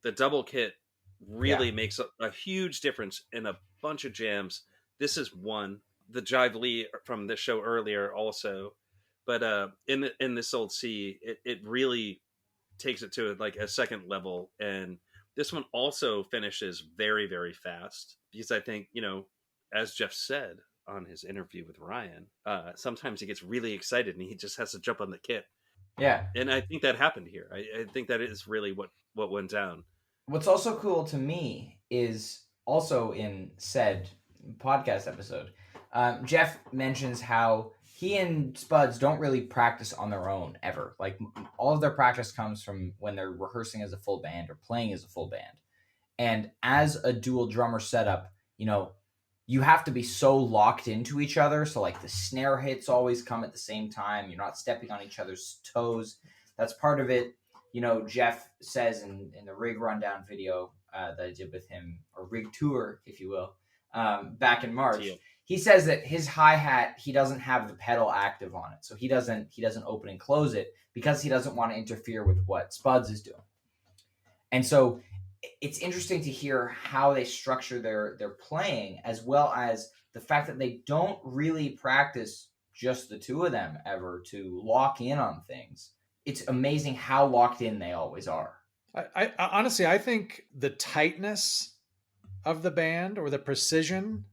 the Double Kit really makes a huge difference in a bunch of jams. This is one. The Jive Lee from the show earlier also, but in this old C, it really takes it to like a second level. And this one also finishes very, very fast because I think, as Jeff said on his interview with Ryan, sometimes he gets really excited and he just has to jump on the kit. Yeah. And I think that happened here. I think that is really what went down. What's also cool to me is also in said podcast episode, Jeff mentions how he and Spuds don't really practice on their own ever. Like all of their practice comes from when they're rehearsing as a full band or playing as a full band. And as a dual drummer setup, you have to be so locked into each other. So like the snare hits always come at the same time. You're not stepping on each other's toes. That's part of it. Jeff says in the rig rundown video that I did with him, or rig tour, if you will, back in March, he says that his hi-hat, he doesn't have the pedal active on it. So he doesn't open and close it because he doesn't want to interfere with what Spuds is doing. And so it's interesting to hear how they structure their playing, as well as the fact that they don't really practice just the two of them ever to lock in on things. It's amazing how locked in they always are. I honestly, I think the tightness of the band, or the precision,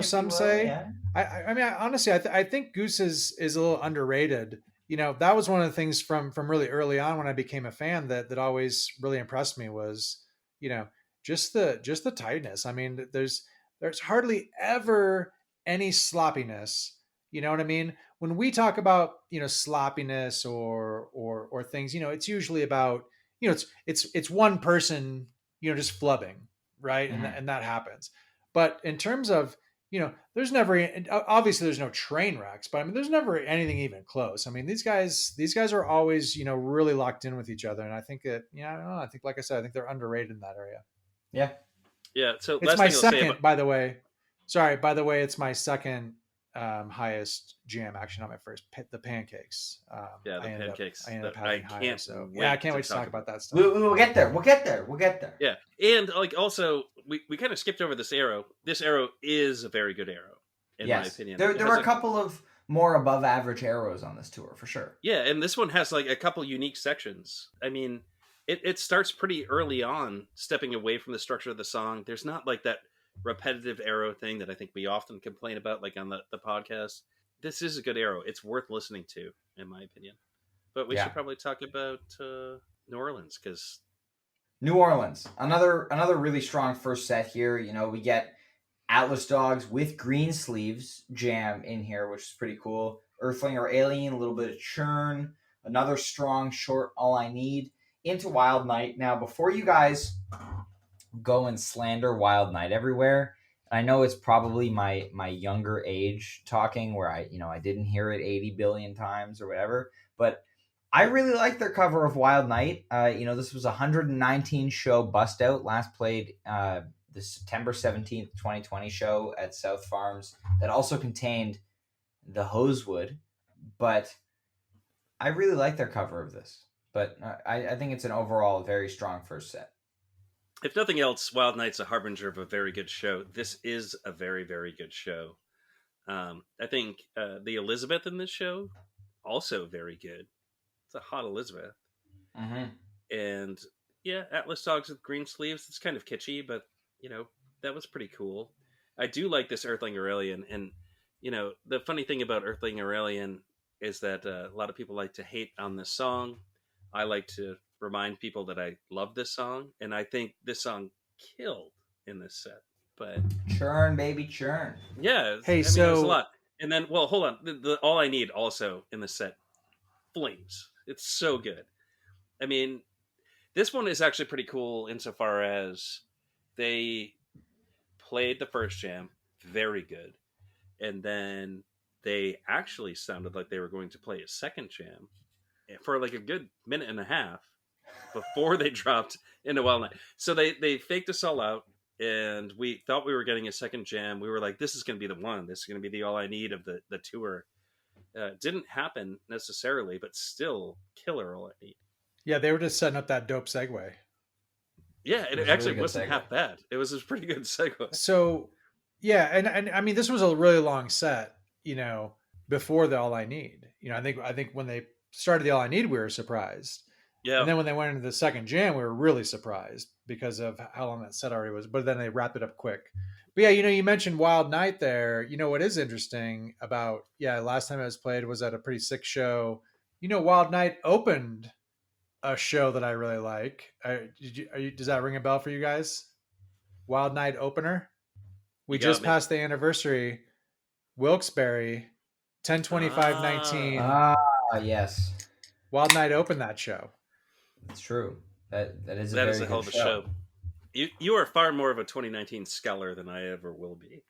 some say. Yeah. I mean, honestly, I think Goose is a little underrated. That was one of the things from really early on when I became a fan that always really impressed me was, just the tightness. I mean, there's hardly ever any sloppiness. You know what I mean? When we talk about, sloppiness or things, it's usually about, it's one person, just flubbing, right? Mm-hmm. And that happens. But in terms of, there's never, obviously there's no train wrecks, but I mean, there's never anything even close. I mean, these guys are always, really locked in with each other. And I think that, I don't know. I think, like I said, I think they're underrated in that area. Yeah. Yeah. So it's my second, by the way, it's my second highest jam, actually, not my first. The Pancakes. The Pancakes. I ended up having higher. So I can't wait to talk about that stuff. We'll get there. Yeah, and like also we kind of skipped over this arrow. This arrow is a very good arrow, in my opinion. There are a couple of more above average arrows on this tour for sure. Yeah, and this one has like a couple unique sections. I mean, it starts pretty early on, stepping away from the structure of the song. There's not like that repetitive arrow thing that I think we often complain about, like on the podcast. This is a good arrow. It's worth listening to, in my opinion. But we should probably talk about New Orleans, because New Orleans, another really strong first set here. We get Atlas Dogs with Green Sleeves jam in here, which is pretty cool. Earthling or Alien, a little bit of Churn, another strong short All I Need, into Wild Night. Now, before you guys go and slander Wild Night everywhere, I know it's probably my younger age talking, where I didn't hear it 80 billion times or whatever, but I really like their cover of Wild Night. This was a 119 show bust out, last played the September 17th 2020 show at South Farms, that also contained the Hosewood, but I really like their cover of this. But I think it's an overall very strong first set. If nothing else, Wild Night's a harbinger of a very good show. This is a very, very good show. I think the Elizabeth in this show, also very good. It's a hot Elizabeth. Mm-hmm. And yeah, Atlas Dogs with Green Sleeves. It's kind of kitschy, but that was pretty cool. I do like this Earthling or Alien. And the funny thing about Earthling or Alien, is that a lot of people like to hate on this song. I like to remind people that I love this song, and I think this song killed in this set. But churn, baby, churn. Yeah, Hey, I mean, it was a so lot. And then, well, hold on. The All I Need also in the set, flames. It's so good. I mean, this one is actually pretty cool insofar as they played the first jam, very good. And then they actually sounded like they were going to play a second jam for like a good minute and a half before they dropped into Wild Night. So they faked us all out, and we thought we were getting a second jam. We were like, this is going to be the one. This is going to be the All I Need of the tour. Didn't happen necessarily, but still killer All I Need. yeah, they were just setting up that dope segue. Yeah, it was a actually really good wasn't segue. half bad. It was a pretty good segue. So, yeah, and I mean, this was a really long set, before the All I Need. I think when they started the All I Need, we were surprised. Yeah. And then when they went into the second jam, we were really surprised because of how long that set already was. But then they wrapped it up quick. But yeah, you mentioned Wild Night there. What is interesting about, last time it was played was at a pretty sick show. Wild Night opened a show that I really like. Does that ring a bell for you guys? Wild Night opener. We just passed the anniversary. Wilkes-Barre, 10/25/19. Ah, yes. Wild Night opened that show. It's true. That is a That very is a hell good of a show. You are far more of a 2019 scholar than I ever will be.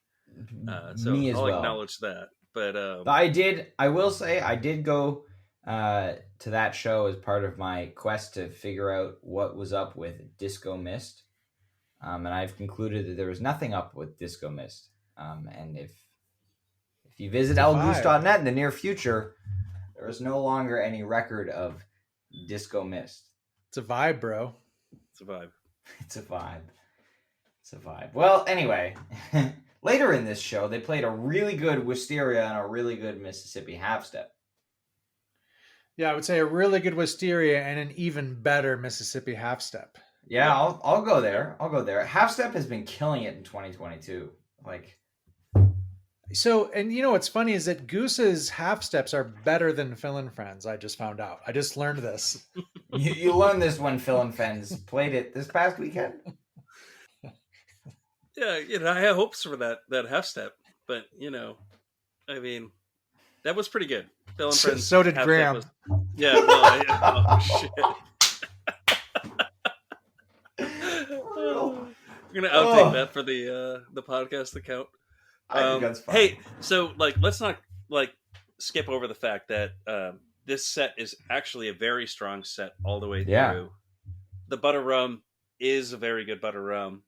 So Me as I'll well. acknowledge that. But I will say I did go to that show as part of my quest to figure out what was up with Disco Mist. And I've concluded that there was nothing up with Disco Mist. And if you visit lgoose.net in the near future, there is no longer any record of Disco Mist. It's a vibe, bro. It's a vibe. It's a vibe. It's a vibe. Well, anyway, later in this show, they played a really good Wisteria and a really good Mississippi half step. Yeah, I would say a really good Wisteria and an even better Mississippi half step. Yeah, I'll go there. Half step has been killing it in 2022. So, and what's funny is that Goose's half steps are better than Phil and Friends. I just found out. I just learned this. you learned this when Phil and Friends played it this past weekend. Yeah, I had hopes for that half step, but I mean, that was pretty good. Phil and Friends. So did Graham. Yeah. Well, oh shit. We're gonna outtake that for the podcast account. I think that's fine. Hey, so let's not skip over the fact that this set is actually a very strong set all the way through. Yeah. The butter rum is a very good butter rum.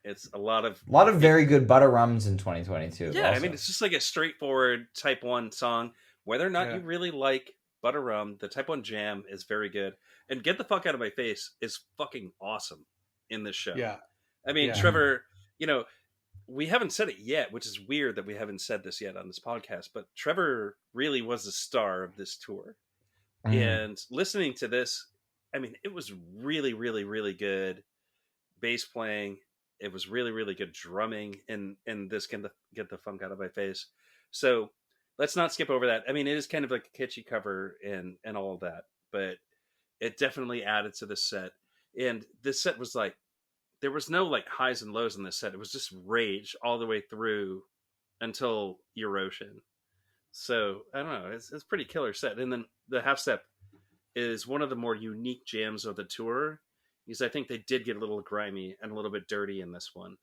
It's a lot of very good butter rums in 2022. Yeah, also. I mean, it's just like a straightforward Type 1 song. Whether or not you really like butter rum, the Type 1 jam is very good. And Get the Fuck Out of My Face is fucking awesome in this show. Yeah. I mean, Trevor, we haven't said it yet, which is weird that we haven't said this yet on this podcast, but Trevor really was the star of this tour. Mm. And listening to this, I mean, it was really, really, really good bass playing. It was really, really good drumming in this Get the Funk Out of My Face. So let's not skip over that. I mean, it is kind of like a kitschy cover and all of that, but it definitely added to the set. And this set was there was no highs and lows in this set. It was just rage all the way through until Erosion. So I don't know. It's a pretty killer set. And then the half step is one of the more unique jams of the tour, because I think they did get a little grimy and a little bit dirty in this one.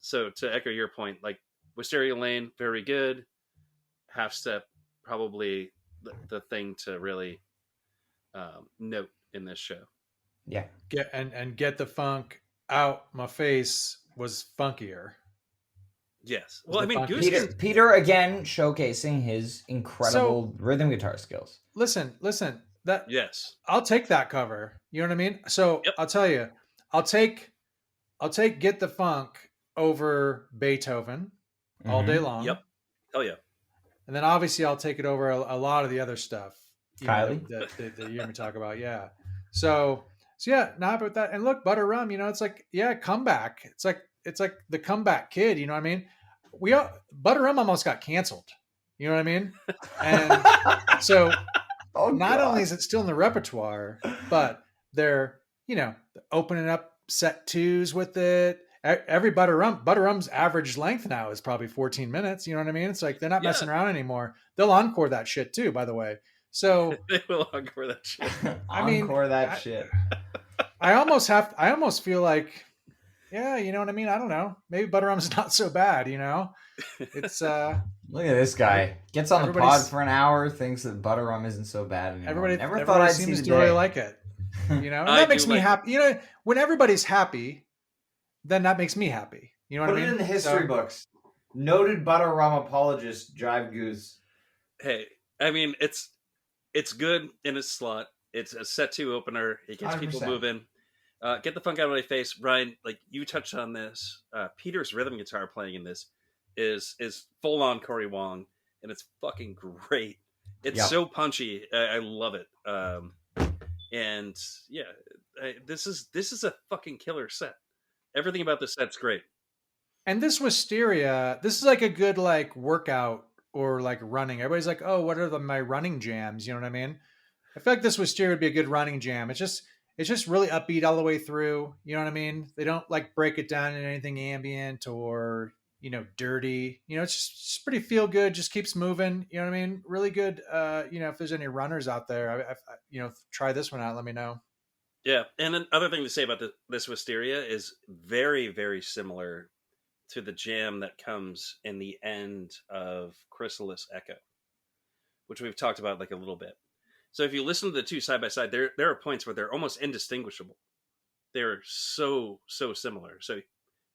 So to echo your point, Wisteria Lane, very good. Half step, probably the thing to really note in this show. Yeah. Get the Funk Out My Face was funkier. Yes. Well, I mean, Goose Peter again showcasing his incredible rhythm guitar skills. Listen. That yes, I'll take that cover. You know what I mean? So I'll tell you, I'll take Get the Funk over Beethoven all day long. Yep. Hell yeah. And then obviously I'll take it over a lot of the other stuff. Kylie, that you hear me talk about. Yeah. So yeah, not about that. And look, butter rum. It's comeback. It's like the comeback kid. You know what I mean? Butter rum almost got canceled. You know what I mean? And so not God. only is it still in the repertoire, but they're, opening up set twos with it. Every butter rum's average length now is probably 14 minutes. You know what I mean? It's like they're not messing around anymore. They'll encore that shit too, by the way. So they will encore that shit. I mean, Encore that shit. I almost feel like, yeah, you know what I mean? I don't know. Maybe butter rum's not so bad, It's Look at this guy. Gets on the pod for an hour, thinks that butter rum isn't so bad anymore. Everybody thought I'd seems to really like it. And that makes me happy. When everybody's happy, then that makes me happy. You know what I mean? Put it in the history books. Noted butter rum apologist, Jive Goose. Hey, I mean, it's good in its slot. It's a set 2 opener. It gets 100%. People moving. Get the funk out of my face, Ryan. Like you touched on this, Peter's rhythm guitar playing in this is full on Cory Wong, and it's fucking great. It's so punchy. I love it. And yeah, this is a fucking killer set. Everything about this set's great. And this Wisteria, this is like a good like workout or like running. Everybody's like, oh, what are my running jams? You know what I mean? I feel like this Wisteria would be a good running jam. It's just really upbeat all the way through. You know what I mean? They don't like break it down in anything ambient or, dirty. It's just pretty feel good. Just keeps moving. You know what I mean? Really good. If there's any runners out there, try this one out. Let me know. Yeah. And another thing to say about this Wisteria is very, very similar to the jam that comes in the end of Chrysalis Echo, which we've talked about like a little bit. So if you listen to the two side by side, there are points where they're almost indistinguishable. They're so similar. So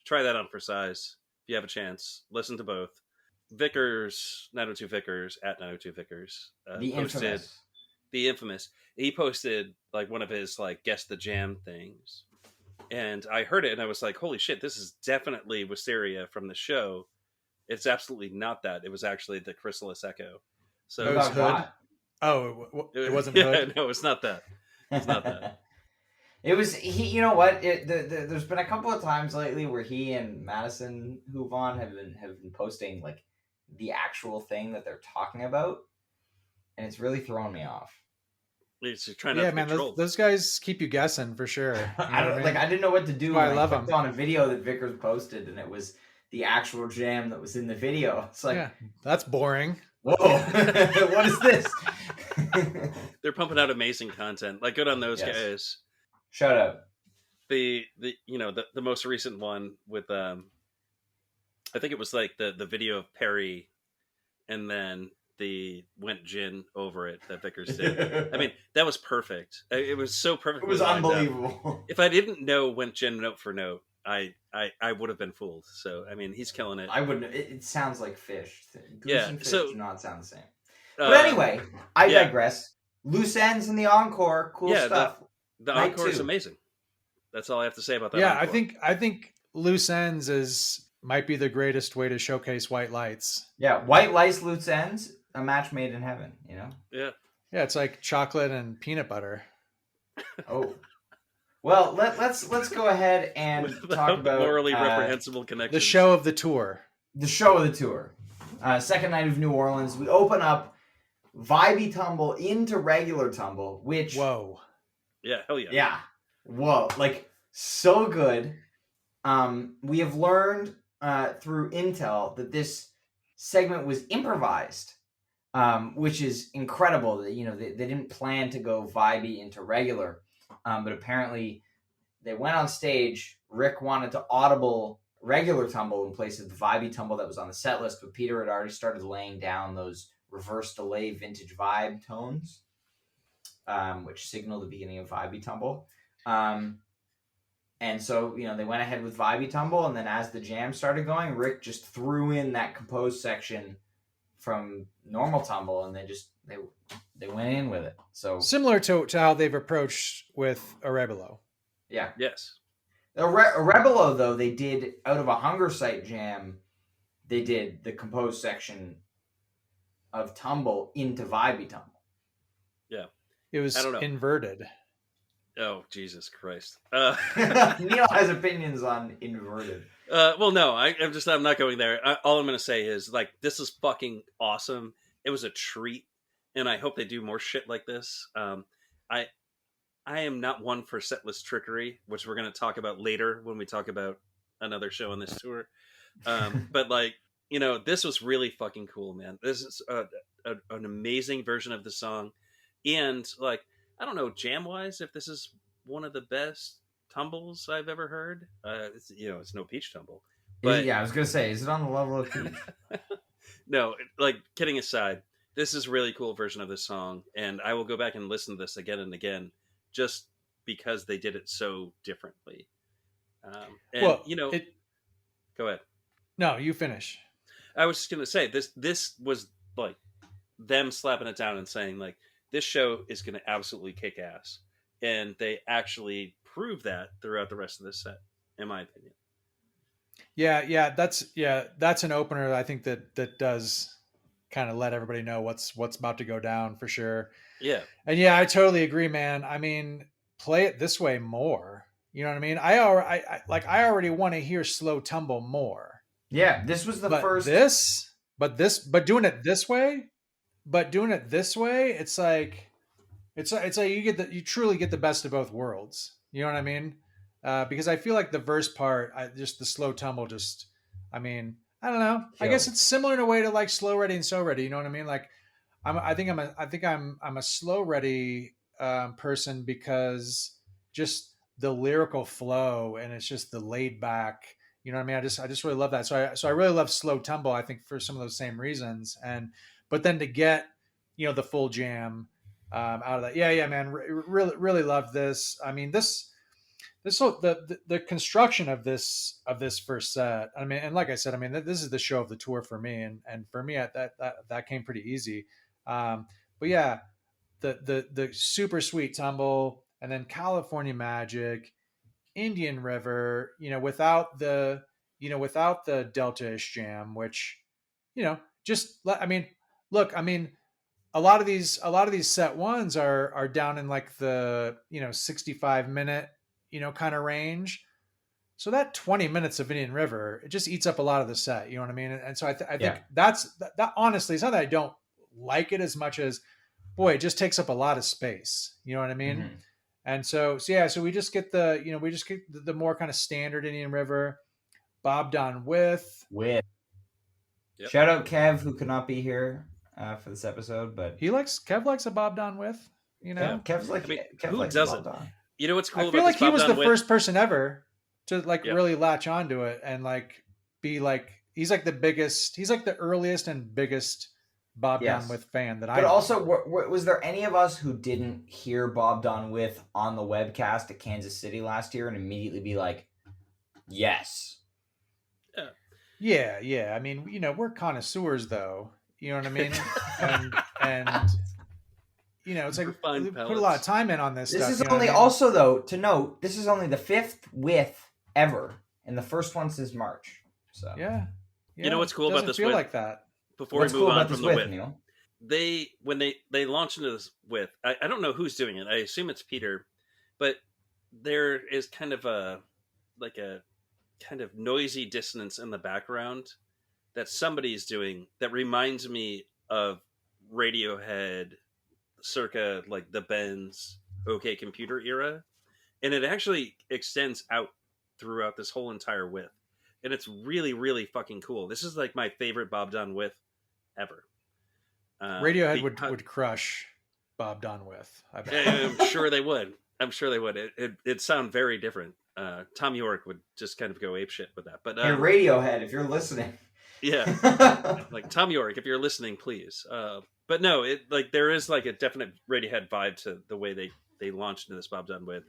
try that on for size. If you have a chance, listen to both. Vickers, 902 Vickers, at 902 Vickers. The infamous. He posted like one of his like guess the jam things. And I heard it and I was like, holy shit, this is definitely Wisteria from the show. It's absolutely not that. It was actually the Chrysalis Echo. So it was Hood. Oh, it wasn't Hood? No, it's not that. It's not that. It was he. You know what? There's been a couple of times lately where he and Madison Hoovon have been posting like the actual thing that they're talking about, and it's really thrown me off. It's trying to man. Those guys keep you guessing for sure. I didn't know what to do. I love them. On a video that Vickers posted, and it was the actual jam that was in the video. It's like, that's boring. Whoa, what is this? They're pumping out amazing content. Like, good on those guys. Shout out. The most recent one with I think it was like the video of Perry, and then the Went Gin over it that Vickers did. I mean, that was perfect. It was so perfect. It was unbelievable. If I didn't know Went Gin note for note, I would have been fooled. So I mean, he's killing it. I wouldn't. It sounds like fish. Goose and fish do not sound the same. But anyway, I digress. Loose ends in the encore. Cool stuff. The encore is amazing. That's all I have to say about that. Yeah, encore. I think Loose Ends might be the greatest way to showcase White Lights. Yeah, White Lights, Loose Ends, a match made in heaven. Yeah. Yeah, it's like chocolate and peanut butter. Oh. Well, let's go ahead and talk about morally reprehensible connection. The show of the tour. The show of the tour. Second night of New Orleans. We open up Vibey Tumble into regular Tumble, which... Whoa. Yeah, hell yeah. Yeah. Whoa. Like, so good. We have learned through intel that this segment was improvised, which is incredible. That they didn't plan to go Vibey into regular. But apparently they went on stage. Rick wanted to audible regular Tumble in place of the Vibey Tumble that was on the set list, but Peter had already started laying down those reverse delay vintage vibe tones, which signal the beginning of Vibey Tumble. And so, they went ahead with Vibey Tumble, and then as the jam started going, Rick just threw in that composed section from normal Tumble, and they went in with it. So similar to how they've approached with Arevalo. Yeah. Yes. Arevalo, though, they did out of a Hunger Site jam, they did the composed section of Tumble into Vibey Tumble. Yeah. It was inverted. Oh, Jesus Christ. Neal has opinions on inverted. Well, no, I'm not going there. All I'm going to say is like this is fucking awesome. It was a treat, and I hope they do more shit like this. I I am not one for setlist trickery, which we're going to talk about later when we talk about another show on this tour. But like, this was really fucking cool, man. This is an amazing version of the song, and like, I don't know, jam wise, if this is one of the best tumbles I've ever heard. It's no Peach Tumble, but Yeah, I was gonna say, is it on the level of Peach? no, like kidding aside, this is a really cool version of this song, and I will go back and listen to this again and again, just because they did it so differently. Go ahead. No, you finish. I was just gonna say this was like them slapping it down and saying like this show is gonna absolutely kick ass, and they actually prove that throughout the rest of this set, in my opinion. Yeah, that's an opener. I think that does kind of let everybody know what's about to go down for sure. Yeah, and yeah, I totally agree, man. I mean, play it this way more. You know what I mean? I already want to hear Slow Tumble more. Yeah, this was the first. But doing it this way, it's like you truly get the best of both worlds. You know what I mean? Because I feel like the verse part, just the Slow Tumble, I mean, I don't know. I guess it's similar in a way to like Slow Ready and So Ready. You know what I mean? Like, I think I'm a Slow Ready person because just the lyrical flow and it's just the laid back. You know what I mean? I just really love that. So I really love Slow Tumble. I think for some of those same reasons. But then to get the full jam out of that, yeah, man, really love this. I mean this whole the construction of this first set. I mean, and like I said, I mean this is the show of the tour for me, and for me that came pretty easy. But yeah, the super sweet tumble, and then California Magic, Indian River, without the Delta-ish jam, which I mean, look, I mean, a lot of these set ones are down in like the 65-minute kind of range. So that 20 minutes of Indian River, it just eats up a lot of the set. You know what I mean? And so I think that honestly, it's not that I don't like it as much as, boy, it just takes up a lot of space. You know what I mean? Mm-hmm. And so we just get the more kind of standard Indian River, bobbed on with. Yep. Shout out Kev, who could not be here for this episode, but Kev likes a bobbed on with. Yeah, Kev's like, Kev who likes doesn't? You know what's cool? I feel like he was the first person ever to really latch onto it and like be like, he's like the biggest, he's like the earliest and biggest Bob Don With fan that I know. But also, was there any of us who didn't hear Bob Don With on the webcast at Kansas City last year and immediately be like, yes? Yeah. I mean, we're connoisseurs though. You know what I mean? and it's like we put a lot of time in on this stuff. This is only also though to note, this is only the 5th with ever, and the first one since March. So yeah. You know what's cool about this? Feel like that. Before we move on from the width, Neal? When they launch into this width, I don't know who's doing it. I assume it's Peter, but there is kind of a kind of noisy dissonance in the background that somebody's doing that reminds me of Radiohead circa like the Benz OK Computer era, and it actually extends out throughout this whole entire width, and it's really, really fucking cool. This is like my favorite Bob Don With ever. Radiohead would crush Bob Don With. I'm sure they would. It'd sound very different. Tom York would just kind of go apeshit with that. But hey, Radiohead, if you're listening, yeah, like Tom York, if you're listening, please. But no, there is like a definite Radiohead vibe to the way they launched into this Bob Don With,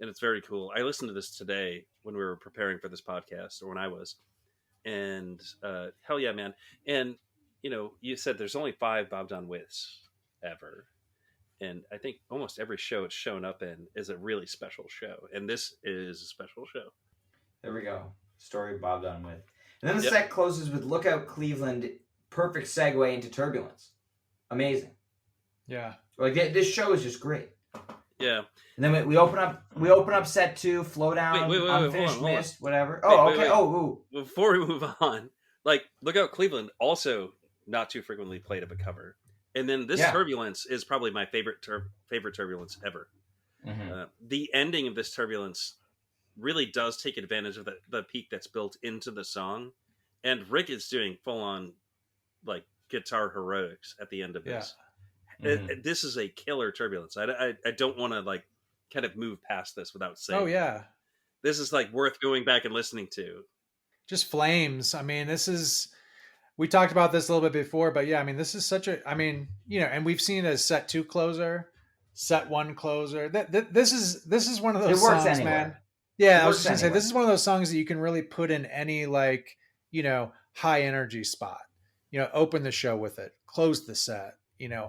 and it's very cool. I listened to this today when we were preparing for this podcast, or when I was, and hell yeah, man. And you said there's only 5 Bob Don Withs ever, and I think almost every show it's shown up in is a really special show, and this is a special show. There we go. Story of Bob Don With. And then the set closes with Lookout Cleveland. Perfect segue into Turbulence. Amazing. Yeah. Like this show is just great. Yeah. And then we open up set 2, Flow Down, Wait, Unfinished hold on. Mist, whatever. Wait, Oh, okay. wait. Oh, ooh. Before we move on, like, look out, Cleveland also not too frequently played of a cover. And then this Turbulence is probably my favorite Turbulence ever. Mm-hmm. The ending of this Turbulence really does take advantage of the peak that's built into the song. And Rick is doing full on like guitar heroics at the end of this. Mm-hmm. This is a killer Turbulence. I don't want to like kind of move past this without saying. Oh yeah, this is like worth going back and listening to. Just flames. I mean, we talked about this a little bit before, but yeah, I mean, this is and we've seen it as set 2 closer, set 1 closer. This is one of those songs, anywhere. Man. Yeah, I was just gonna say, this is one of those songs that you can really put in any like, high energy spot. Open the show with it, close the set,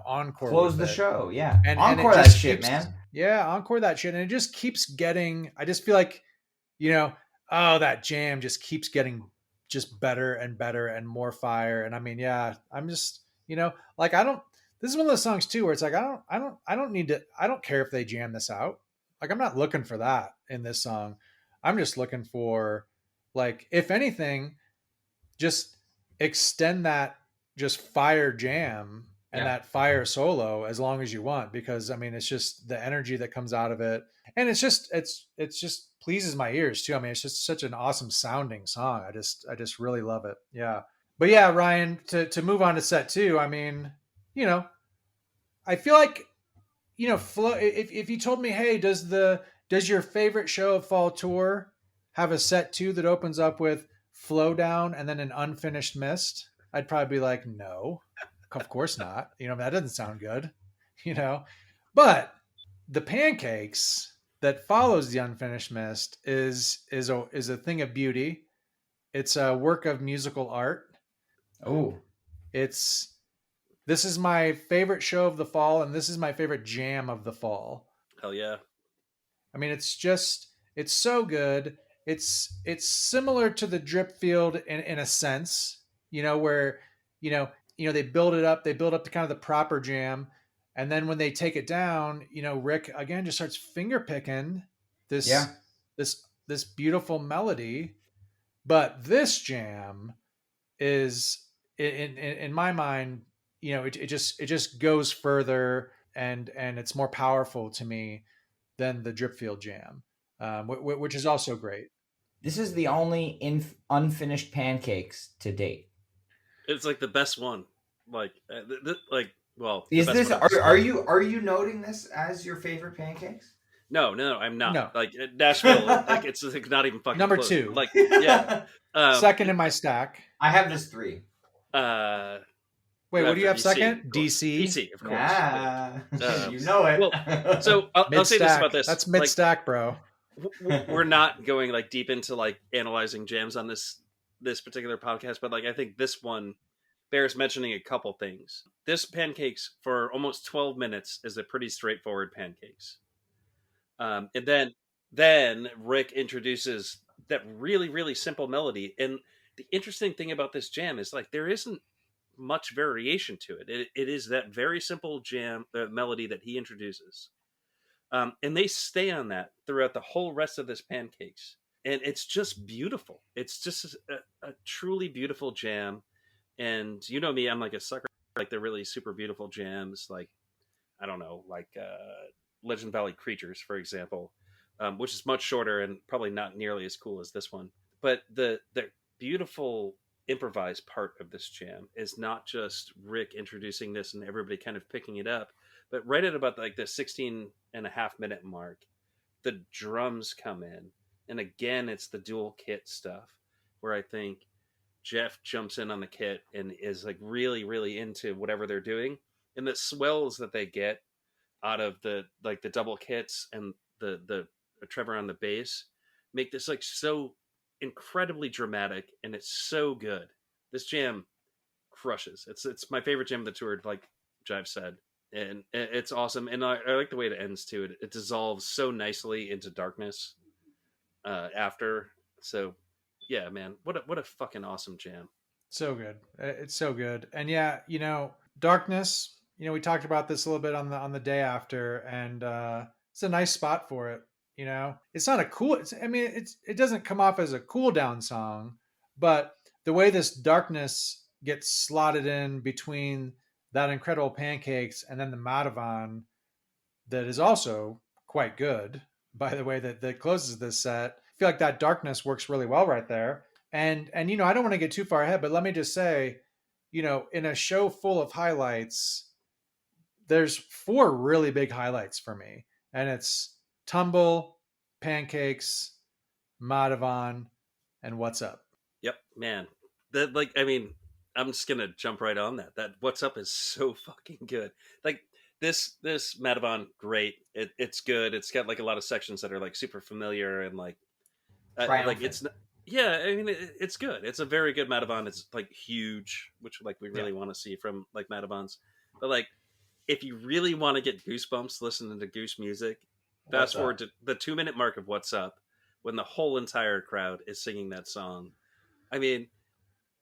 encore. Close the show, yeah. And encore that shit, man. Yeah, encore that shit. And it just keeps getting, I just feel like, that jam just keeps getting just better and better and more fire. And I mean, yeah, I'm just, like, this is one of those songs too, where it's like, I don't care if they jam this out. Like, I'm not looking for that in this song. I'm just looking for, like, if anything, just extend that just fire jam and that fire solo as long as you want, because I mean, it's just the energy that comes out of it. And it's just pleases my ears too. I mean, it's just such an awesome sounding song. I just really love it. Yeah. But yeah, Ryan, to move on to set 2, I mean, I feel like, Flow, if you told me, hey, does your favorite show of fall tour have a set 2 that opens up with Flow Down and then an Unfinished Mist? I'd probably be like, no, of course not. That doesn't sound good, but the Pancakes that follows the Unfinished Mist is a thing of beauty. It's a work of musical art. Oh, this is my favorite show of the fall, and this is my favorite jam of the fall. Hell yeah. I mean, it's so good. It's similar to the Dripfield in a sense, where, they build up to kind of the proper jam. And then when they take it down, Rick again just starts finger picking this beautiful melody. But this jam is in my mind, it just goes further and it's more powerful to me than the Dripfield jam, which is also great. This is the only unfinished Pancakes to date. It's like the best one. Like, well, is this? Are you noting this as your favorite Pancakes? No, I'm not. No. Like Nashville, like it's like not even fucking number close. 2. Like, yeah, second in my stack. I have this 3. Wait, what do you have second? DC, of course. Yeah, you know it. Well, so I'll say this about this. That's mid stack, bro. We're not going like deep into like analyzing jams on this particular podcast, but like I think this one bears mentioning a couple things. This Pancakes for almost 12 minutes is a pretty straightforward Pancakes. And then Rick introduces that really, really simple melody. And the interesting thing about this jam is like there isn't much variation to it. It is that very simple jam melody that he introduces. And they stay on that throughout the whole rest of this Pancakes. And it's just beautiful. It's just a truly beautiful jam. And you know me, I'm like a sucker for like the really super beautiful jams. Like, I don't know, like Legend Valley Creatures, for example, which is much shorter and probably not nearly as cool as this one. But the beautiful improvised part of this jam is not just Rick introducing this and everybody kind of picking it up, but right at about like the 16.5-minute mark, the drums come in. And again, it's the dual kit stuff where I think Jeff jumps in on the kit and is like really, really into whatever they're doing. And the swells that they get out of the double kits and the Trevor on the bass make this like so incredibly dramatic, and it's so good. This jam crushes. It's my favorite jam of the tour, like Jive said, and it's awesome. And I like the way it ends too. It dissolves so nicely into darkness after. So yeah, man, what a fucking awesome jam. So good. It's so good. And yeah, darkness. We talked about this a little bit on the day after, and it's a nice spot for it. You know, it's not a cool. It doesn't come off as a cool down song, but the way this darkness gets slotted in between that incredible pancakes and then the Matavan that is also quite good, by the way, that closes this set. I feel like that darkness works really well right there. And you know, I don't want to get too far ahead, but let me just say, you know, in a show full of highlights, there's 4 really big highlights for me. And it's Tumble, Pancakes, Matavan, and What's Up. Yep, man. That, like, I mean, I'm just gonna jump right on that. That What's Up is so fucking good. Like, this Matavan, great. It's good. It's got like a lot of sections that are like super familiar and like it's yeah. I mean, it's good. It's a very good Matavan. It's like huge, which like we really want to see from like Matavans. But like, if you really want to get goosebumps listening to Goose music, fast forward to the 2-minute mark of What's Up, when the whole entire crowd is singing that song. I mean,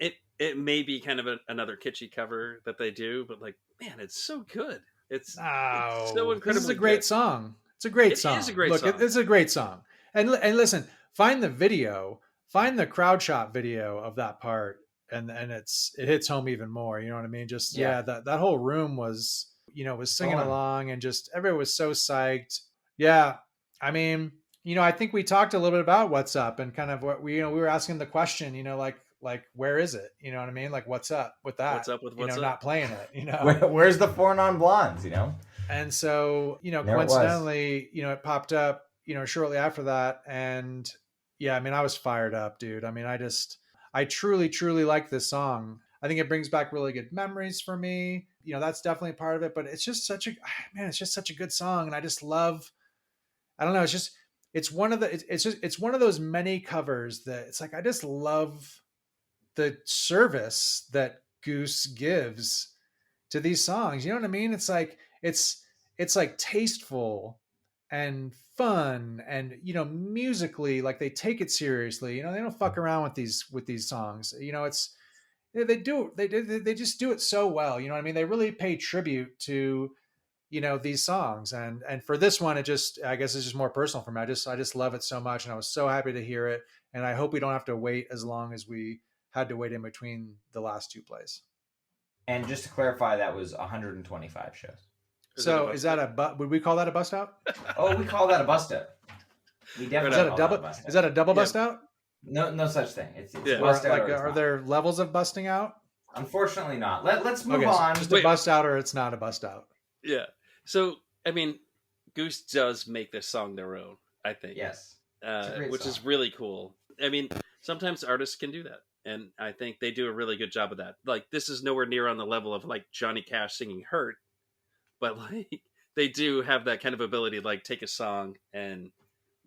it may be kind of another kitschy cover that they do, but like, man, it's so good. It's so incredibly. This is a great song. It's a great song. It is a great song. It's a great song. And listen, find the video, find the crowd shot video of that part, and it hits home even more. You know what I mean? Just that whole room was singing along, and just everyone was so psyched. Yeah, I mean, you know, I think we talked a little bit about What's Up and kind of what we were asking the question, you know, like where is it? You know what I mean? Like, what's up with that? What's up with What's Up? Not playing it, you know? Where's the 4 non-blondes, you know? And so, you know, coincidentally, you know, it popped up, you know, shortly after that. And yeah, I mean, I was fired up, dude. I mean, I truly, truly like this song. I think it brings back really good memories for me. You know, that's definitely part of it, but it's just such a good song. And I just love, I don't know, it's one of those many covers that it's like, I just love the service that Goose gives to these songs. You know what I mean? It's like, it's like tasteful and fun, and, you know, musically, like they take it seriously. You know, they don't fuck around with these songs. You know, they just do it so well. You know what I mean? They really pay tribute to, you know, these songs. And for this one, I guess it's just more personal for me. I just love it so much. And I was so happy to hear it. And I hope we don't have to wait as long as we had to wait in between the last 2 plays. And just to clarify, that was 125 shows. So is that would we call that a bust out? Oh, we call that a bust out. We definitely is that a double bust out? No such thing. It's bust out. Like, are there levels of busting out? Unfortunately not. Let's move on. So just a bust out, or it's not a bust out. Yeah. So, I mean, Goose does make this song their own, I think. Yes. Which is really cool. I mean, sometimes artists can do that. And I think they do a really good job of that. Like, this is nowhere near on the level of like Johnny Cash singing Hurt, but like they do have that kind of ability to like take a song and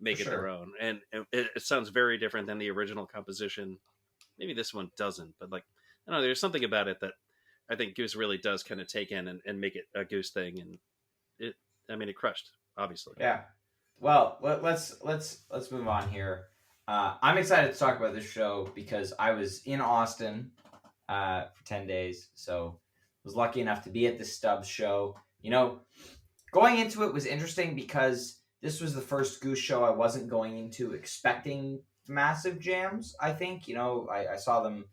make it their own. And it sounds very different than the original composition. Maybe this one doesn't, but like, I don't know, there's something about it that I think Goose really does kind of take in and make it a Goose thing. And it crushed, obviously. Yeah. Well, let's move on here. I'm excited to talk about this show because I was in Austin for 10 days, so was lucky enough to be at the Stubbs show. You know, going into it was interesting because this was the first Goose show I wasn't going into expecting massive jams, I think. You know, I saw them,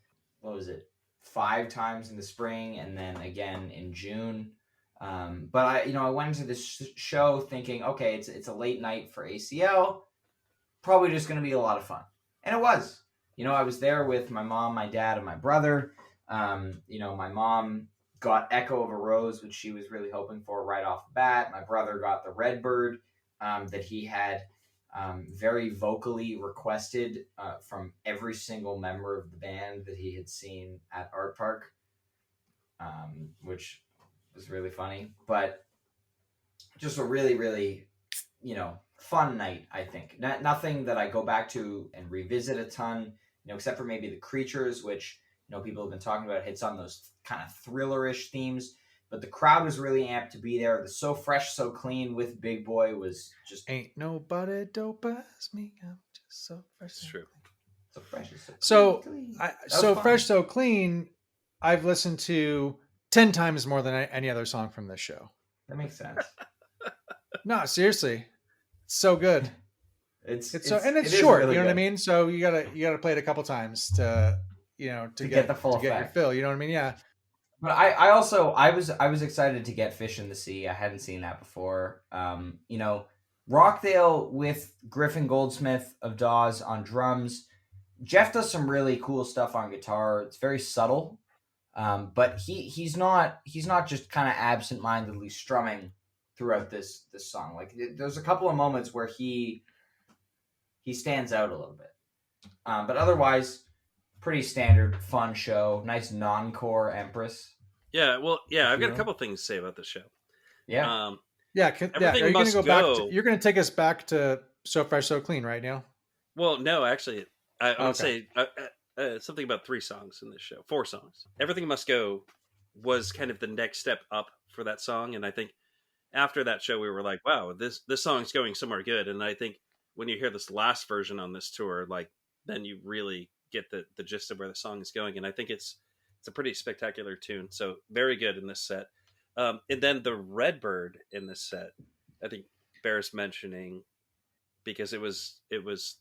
5 times in the spring and then again in June. But I went into this show thinking, okay, it's a late night for ACL. Probably just going to be a lot of fun. And it was. You know, I was there with my mom, my dad, and my brother. My mom got Echo of a Rose, which she was really hoping for right off the bat. My brother got the Redbird that he had very vocally requested from every single member of the band that he had seen at Art Park, which was really funny. But just a really, really, fun night, I think. Nothing that I go back to and revisit a ton, except for maybe the Creatures, which, people have been talking about, hits on those kind of thriller-ish themes. But the crowd was really amped to be there. The So Fresh, So Clean with Big Boy was just... Ain't nobody dope as me. I'm just so fresh. It's true. So fresh, so clean. So Fresh, So Clean, I've listened to 10 times more than any other song from this show. That makes sense. No, seriously. so good. It's it's it is short. really You know what I good mean? So you gotta play it a couple times to to get the full to get your effect. fill. You know what I mean? Yeah. But I also I was excited to get Fish in the Sea. I hadn't seen that before. Rockdale with Griffin Goldsmith of Dawes on drums. Jeff does some really cool stuff on guitar. It's very subtle, but he's not just kind of absent-mindedly strumming throughout this song. Like there's a couple of moments where he stands out a little bit, but otherwise pretty standard fun show. Nice non-core Empress. Yeah, well, yeah, I've got a couple things to say about this show. Yeah. Yeah. Everything Are you going to must go back? go. You're going to take us back to So Fresh, So Clean, right, Neal? Well, no, actually, I would Okay. say something about 3 songs in this show, 4 songs. Everything Must Go was kind of the next step up for that song, and I think after that show, we were like, wow, this song's going somewhere good. And I think when you hear this last version on this tour, like then you really get the gist of where the song is going. And I think it's a pretty spectacular tune. So very good in this set. And then the Redbird in this set, I think bears mentioning because it was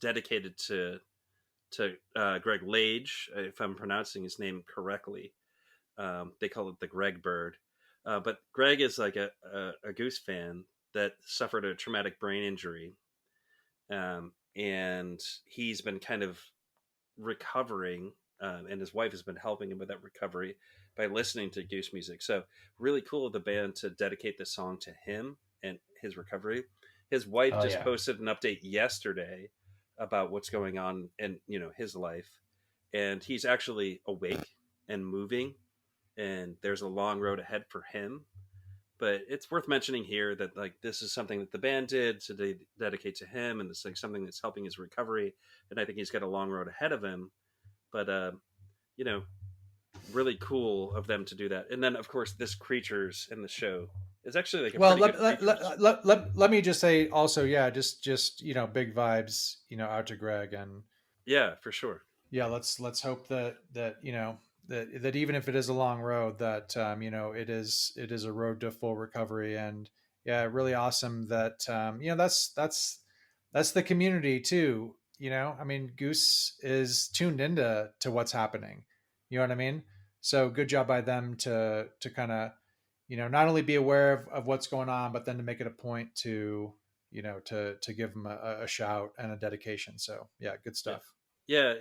dedicated to Greg Lage, if I'm pronouncing his name correctly. They call it the Greg Bird. But Greg is like a Goose fan that suffered a traumatic brain injury. And he's been kind of recovering, and his wife has been helping him with that recovery by listening to Goose music. So really cool of the band to dedicate this song to him and his recovery. His wife posted an update yesterday about what's going on in his life, and he's actually awake and moving, and there's a long road ahead for him. But it's worth mentioning here that like this is something that the band did to dedicate to him, and it's like something that's helping his recovery. And I think he's got a long road ahead of him. But really cool of them to do that. And then of course this Creatures in the show is actually like a let me just say also, yeah, just big vibes, out to Greg. And yeah, for sure. Yeah, let's hope that that even if it is a long road, that it is a road to full recovery. And yeah, really awesome that that's the community too. I mean, Goose is tuned into what's happening. You know what I mean? So good job by them to kind of not only be aware of what's going on, but then to make it a point to to give them a shout and a dedication. So yeah, good stuff. Yeah,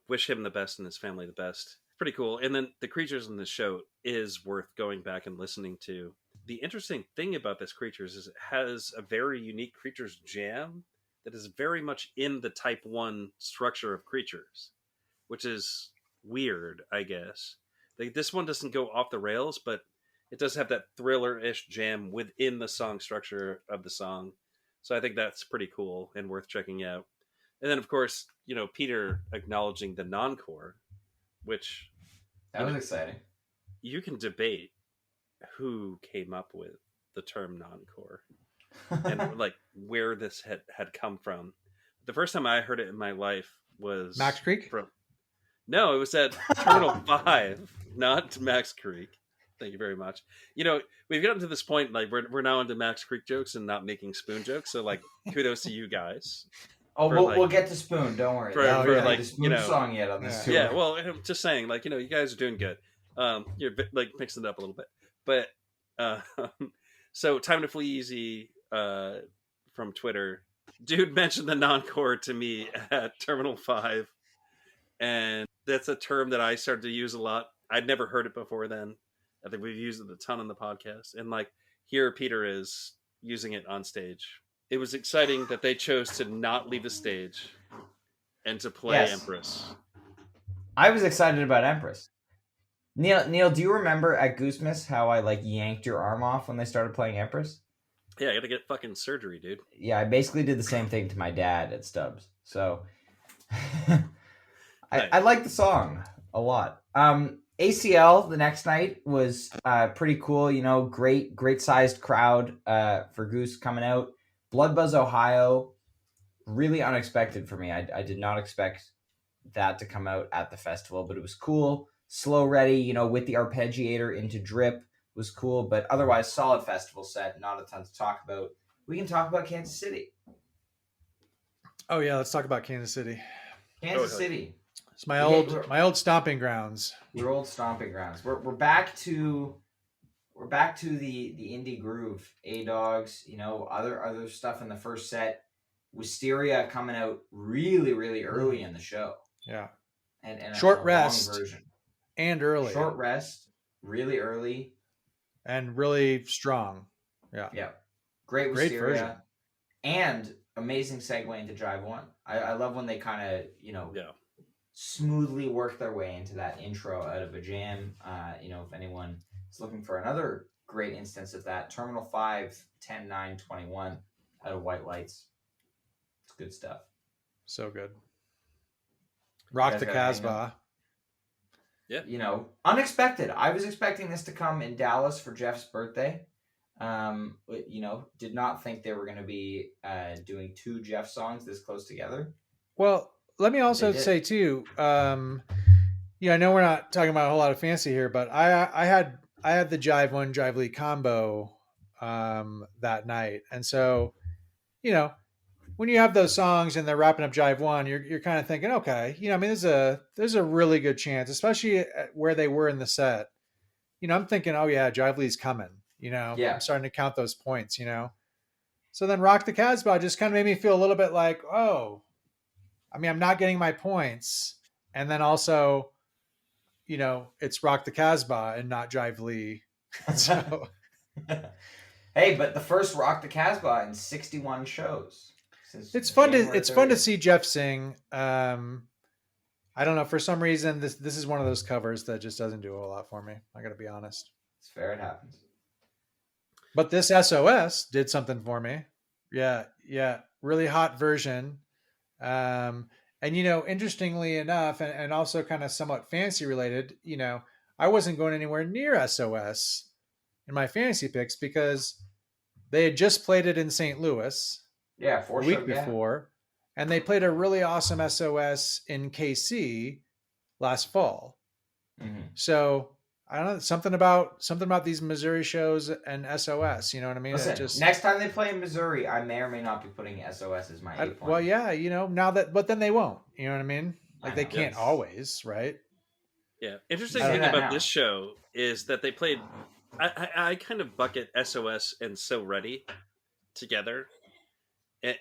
wish him the best and his family the best. Pretty cool. And then the Creatures in this show is worth going back and listening to. The interesting thing about this Creatures is it has a very unique Creatures jam that is very much in the Type 1 structure of Creatures, which is weird, I guess. Like, this one doesn't go off the rails, but it does have that thriller-ish jam within the song structure of the song. So I think that's pretty cool and worth checking out. And then, of course, Peter acknowledging the non-core, which that was exciting. You can debate who came up with the term non-core and like where this had come from. The first time I heard it in my life was Max Creek. No, it was at Terminal 5, not Max Creek. Thank you very much. We've gotten to this point, like we're now into Max Creek jokes and not making Spoon jokes. So like, kudos to you guys. Oh, we'll get to Spoon. Don't worry. For like, the Spoon song yet on this tour. Yeah, well, I'm just saying, like, you guys are doing good. You're like mixing it up a little bit, but so Time to Flee Easy from Twitter, dude mentioned the non-core to me at Terminal 5, and that's a term that I started to use a lot. I'd never heard it before then. I think we've used it a ton on the podcast, and like here Peter is using it on stage. It was exciting that they chose to not leave the stage and to play Empress. I was excited about Empress. Neal, do you remember at Goosemas how I like yanked your arm off when they started playing Empress? Yeah, I got to get fucking surgery, dude. Yeah, I basically did the same thing to my dad at Stubbs. So I like the song a lot. ACL the next night was pretty cool. Great sized crowd for Goose coming out. Blood Buzz, Ohio, really unexpected for me. I did not expect that to come out at the festival, but it was cool. Slow Ready, with the arpeggiator into Drip was cool, but otherwise solid festival set. Not a ton to talk about. we can talk about Kansas City. Oh yeah, let's talk about Kansas City. Kansas City. It's my old stomping grounds. Your old stomping grounds. We're back to the indie groove. A-Dogs, other stuff in the first set. Wisteria coming out really, really early in the show. Yeah. And short a rest long version. and early. Short rest, really early. And really strong. Yeah. Yeah. Great Wisteria. Version. And amazing segue into Jive 1. I love when they kind of, smoothly work their way into that intro out of a jam. If anyone is looking for another great instance of that, Terminal 5, 10, 9, 21 out of White Lights. It's good stuff. So good. Rock the Casbah. Yeah. Unexpected. I was expecting this to come in Dallas for Jeff's birthday. Did not think they were going to be doing 2 Jeff songs this close together. Well, let me also say too, I know we're not talking about a whole lot of fancy here, but I had the Jive 1 Jive Lee combo that night. And so, when you have those songs and they're wrapping up Jive 1, you're kind of thinking, okay, there's a really good chance, especially where they were in the set. I'm thinking, oh yeah, Jive Lee's coming. I'm starting to count those points. So then Rock the Casbah just kind of made me feel a little bit like, oh, I'm not getting my points, and then also, it's Rock the Casbah and not Jive Lee. So, hey, but the first Rock the Casbah in 61 shows. It's fun to see Jeff sing. I don't know, for some reason this is one of those covers that just doesn't do a whole lot for me. I got to be honest. It's fair, it happens. But this SOS did something for me. Yeah, really hot version. And interestingly enough, and also kind of somewhat fantasy related, I wasn't going anywhere near SOS in my fantasy picks because they had just played it in St. Louis. Yeah, a week before, and they played a really awesome SOS in KC last fall. Mm-hmm. So I don't know, something about these Missouri shows and SOS. You know what I mean? Listen, next time they play in Missouri, I may or may not be putting SOS as my 8 point. Well, yeah, now that, but then they won't. You know what I mean? Like they can't always, right? Yeah. Interesting thing about this show is that they played. I kind of bucket SOS and So Ready together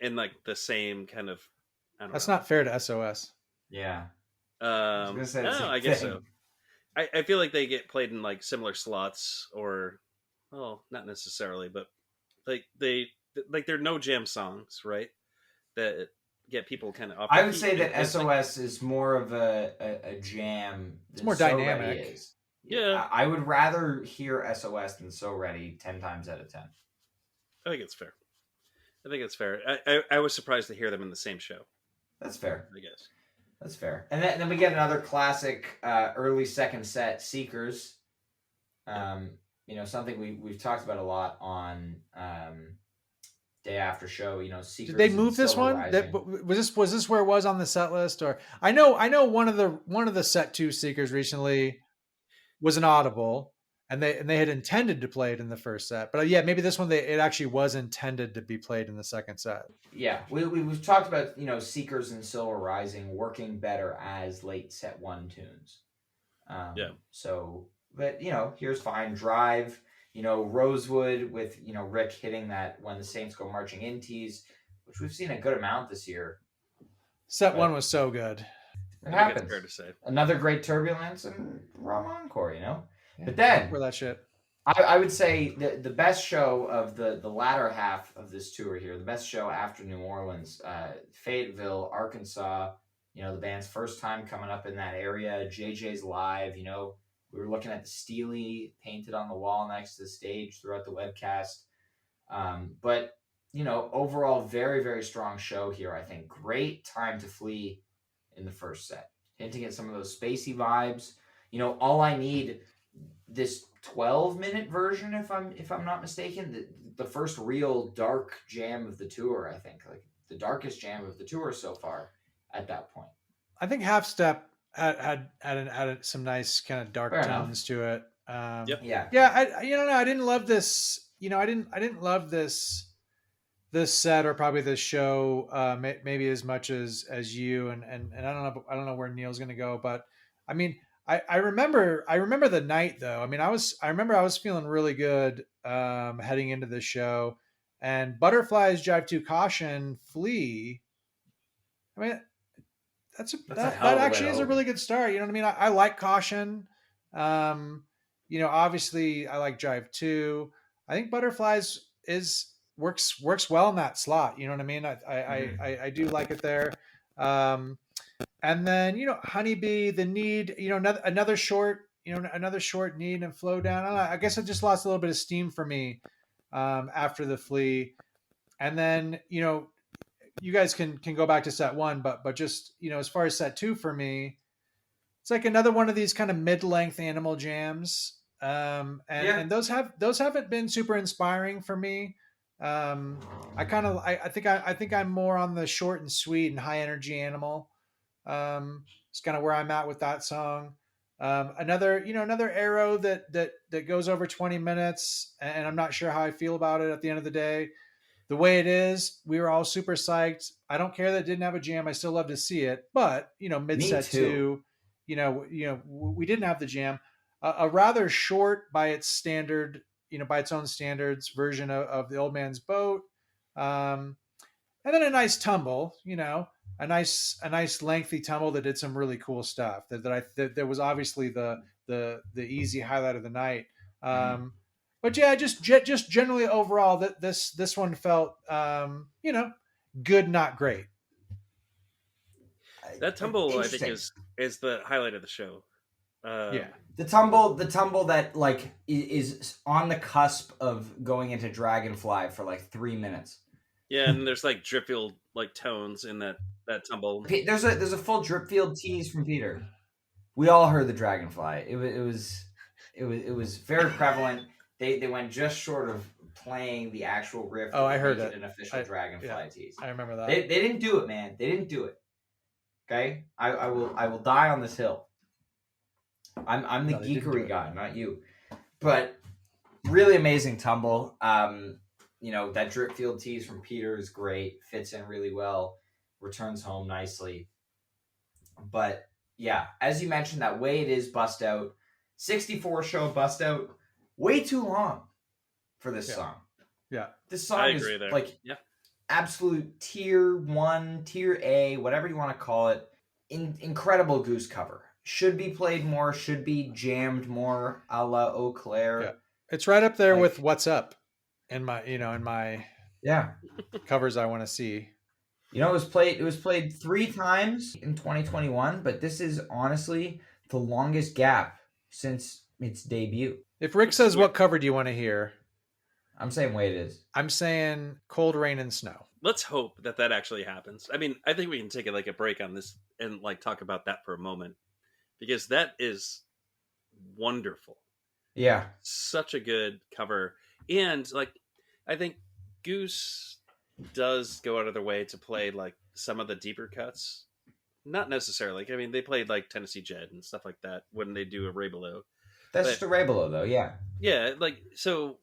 in like the same kind of. That's not fair to SOS. Yeah. I guess so. I feel like they get played in like similar slots, or, well, not necessarily, but like they're no jam songs, right? That get people kind of off. I would say that SOS is more of a jam. It's more dynamic. Is. Yeah, I would rather hear SOS than So Ready 10 times out of 10. I think it's fair. I was surprised to hear them in the same show. That's fair. I guess. That's fair. And then we get another classic early second set, Seekers. Something we've talked about a lot on Day After Show. Seekers. Did they move this one? Was this where it was on the set list? Or I know one of the set 2 Seekers recently was an audible, and they had intended to play it in the first set. But yeah, maybe this one it actually was intended to be played in the second set. Yeah, we've talked about Seekers and Silver Rising working better as late set 1 tunes. So, but here's fine. Drive. Rosewood with Rick hitting that When the Saints Go Marching In tease, which we've seen a good amount this year. Set 1 was so good. It happens. It's fair to say. Another great Turbulence and Rum Encore, Yeah, but then for that shit. I would say the best show of the latter half of this tour here, the best show after New Orleans, Fayetteville, Arkansas, the band's first time coming up in that area, JJ's live, we were looking at the Steely painted on the wall next to the stage throughout the webcast. But overall, very, very strong show here, I think. Great Time to Flee in the first set, hinting at some of those spacey vibes. All I Need, this 12-minute version, if I'm not mistaken, the first real dark jam of the tour, I think, like the darkest jam of the tour so far at that point. I think Half Step had some nice kind of dark tones to it. Yep. Yeah. I didn't love this. I didn't love this this set or probably this show, maybe as much as you and I don't know where Neal's going to go, but I mean, I remember the night though. I mean, I remember I was feeling really good heading into the show, and Butterflies, Jive to Caution, Flee. I mean, That's a that hell of a way actually to is a open. really good start. You know what I mean? I like Caution. Obviously I like Jive too. I think Butterflies is works well in that slot. You know what I mean? I do like it there. Um, and then Honeybee, the Need. Another short. Another short Need and Flow Down. I don't know, I guess it just lost a little bit of steam for me after the Flea. And then you guys can go back to set one, but just as far as set two for me, it's like another one of these kind of mid-length animal jams, Yeah. and those haven't been super inspiring for me. I think I'm more on the short and sweet and high energy animal. It's kind of where I'm at with that song. Another arrow that goes over 20 minutes, and I'm not sure how I feel about it at the end of the day. The way it is, we were all super psyched. I don't care that it didn't have a jam. I still love to see it. But mid Me set too. two, we didn't have the jam. A rather short by its standard, by its own standards version of the Old Man's Boat, and then a nice tumble. A nice lengthy tumble that did some really cool stuff. That was obviously the easy highlight of the night. Mhm. But yeah, just generally overall, that this one felt good, not great. That tumble, I think, Interesting. is the highlight of the show. Yeah, The tumble that like is on the cusp of going into Dragonfly for like 3 minutes. Yeah, and there's like Dripfield like tones in that tumble. There's a full Dripfield tease from Peter. We all heard the Dragonfly. It was very prevalent. They went just short of playing the actual riff. Oh, I heard make it. An official Dragonfly tease. I remember that. They didn't do it, man. They didn't do it. Okay, I will die on this hill. I'm the geekery guy, not you. But really amazing tumble. That Dripfield tease from Peter is great. Fits in really well. Returns home nicely. But yeah, as you mentioned, that way it is bust out. 64 show bust out. Way too long for this song. Yeah. This song I is agree there. like absolute tier 1, tier A, whatever you want to call it. Incredible Goose cover. Should be played more, should be jammed more, a la Eau Claire. Yeah. It's right up there with What's Up in my covers I want to see. It was played 3 times in 2021, but this is honestly the longest gap since its debut. If Rick says what cover do you want to hear? I'm saying way it is. I'm saying Cold Rain and Snow. Let's hope that actually happens. I mean, I think we can take a break on this and talk about that for a moment, because that is wonderful. Yeah. Such a good cover. And I think Goose does go out of their way to play some of the deeper cuts. Not necessarily. I mean, they played Tennessee Jed and stuff like that when they do a Ray Below. That's just a Ray Below, though. Yeah. Yeah, so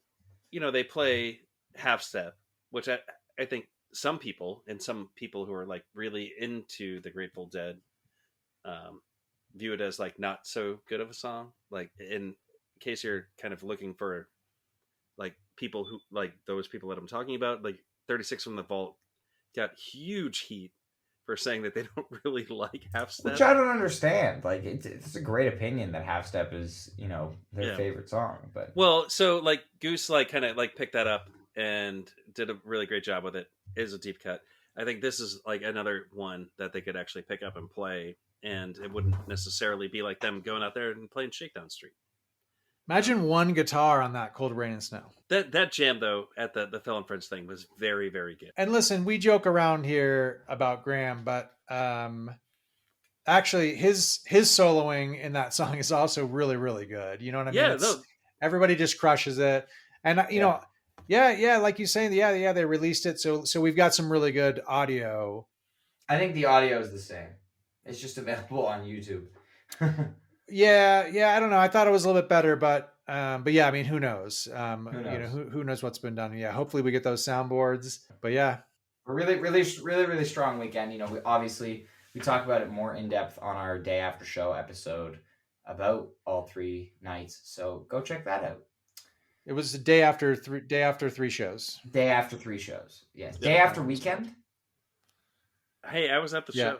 they play Half Step, which I think some people who are really into the Grateful Dead view it as not so good of a song. In case you're kind of looking for people who those people that I'm talking about, 36 from the Vault got huge heat for saying that they don't really like Half Step, which I don't understand. It's a great opinion that Half Step is their favorite song, but so Goose kind of picked that up and did a really great job with it. It is a deep cut. I think this is another one that they could actually pick up and play, and it wouldn't necessarily be them going out there and playing Shakedown Street. Imagine one guitar on that Cold Rain and Snow. That jam though at the Phil and Friends thing was very, very good. And listen, we joke around here about Graham, but actually his soloing in that song is also really, really good. You know what I mean? Yeah, everybody just crushes it. And like you saying, they released it, so we've got some really good audio. I think the audio is the same. It's just available on YouTube. Yeah, I don't know. I thought it was a little bit better, but But yeah, I mean, who knows? Who You know, knows? who knows what's been done? Yeah, hopefully we get those soundboards. But yeah, A really strong weekend. You know, we talk about it more in depth on our day after show episode about all 3 nights. So go check that out. it was the day after three shows. Day after 3 shows. Yes. Yeah. Day after weekend. Hey, I was at the Yeah. show.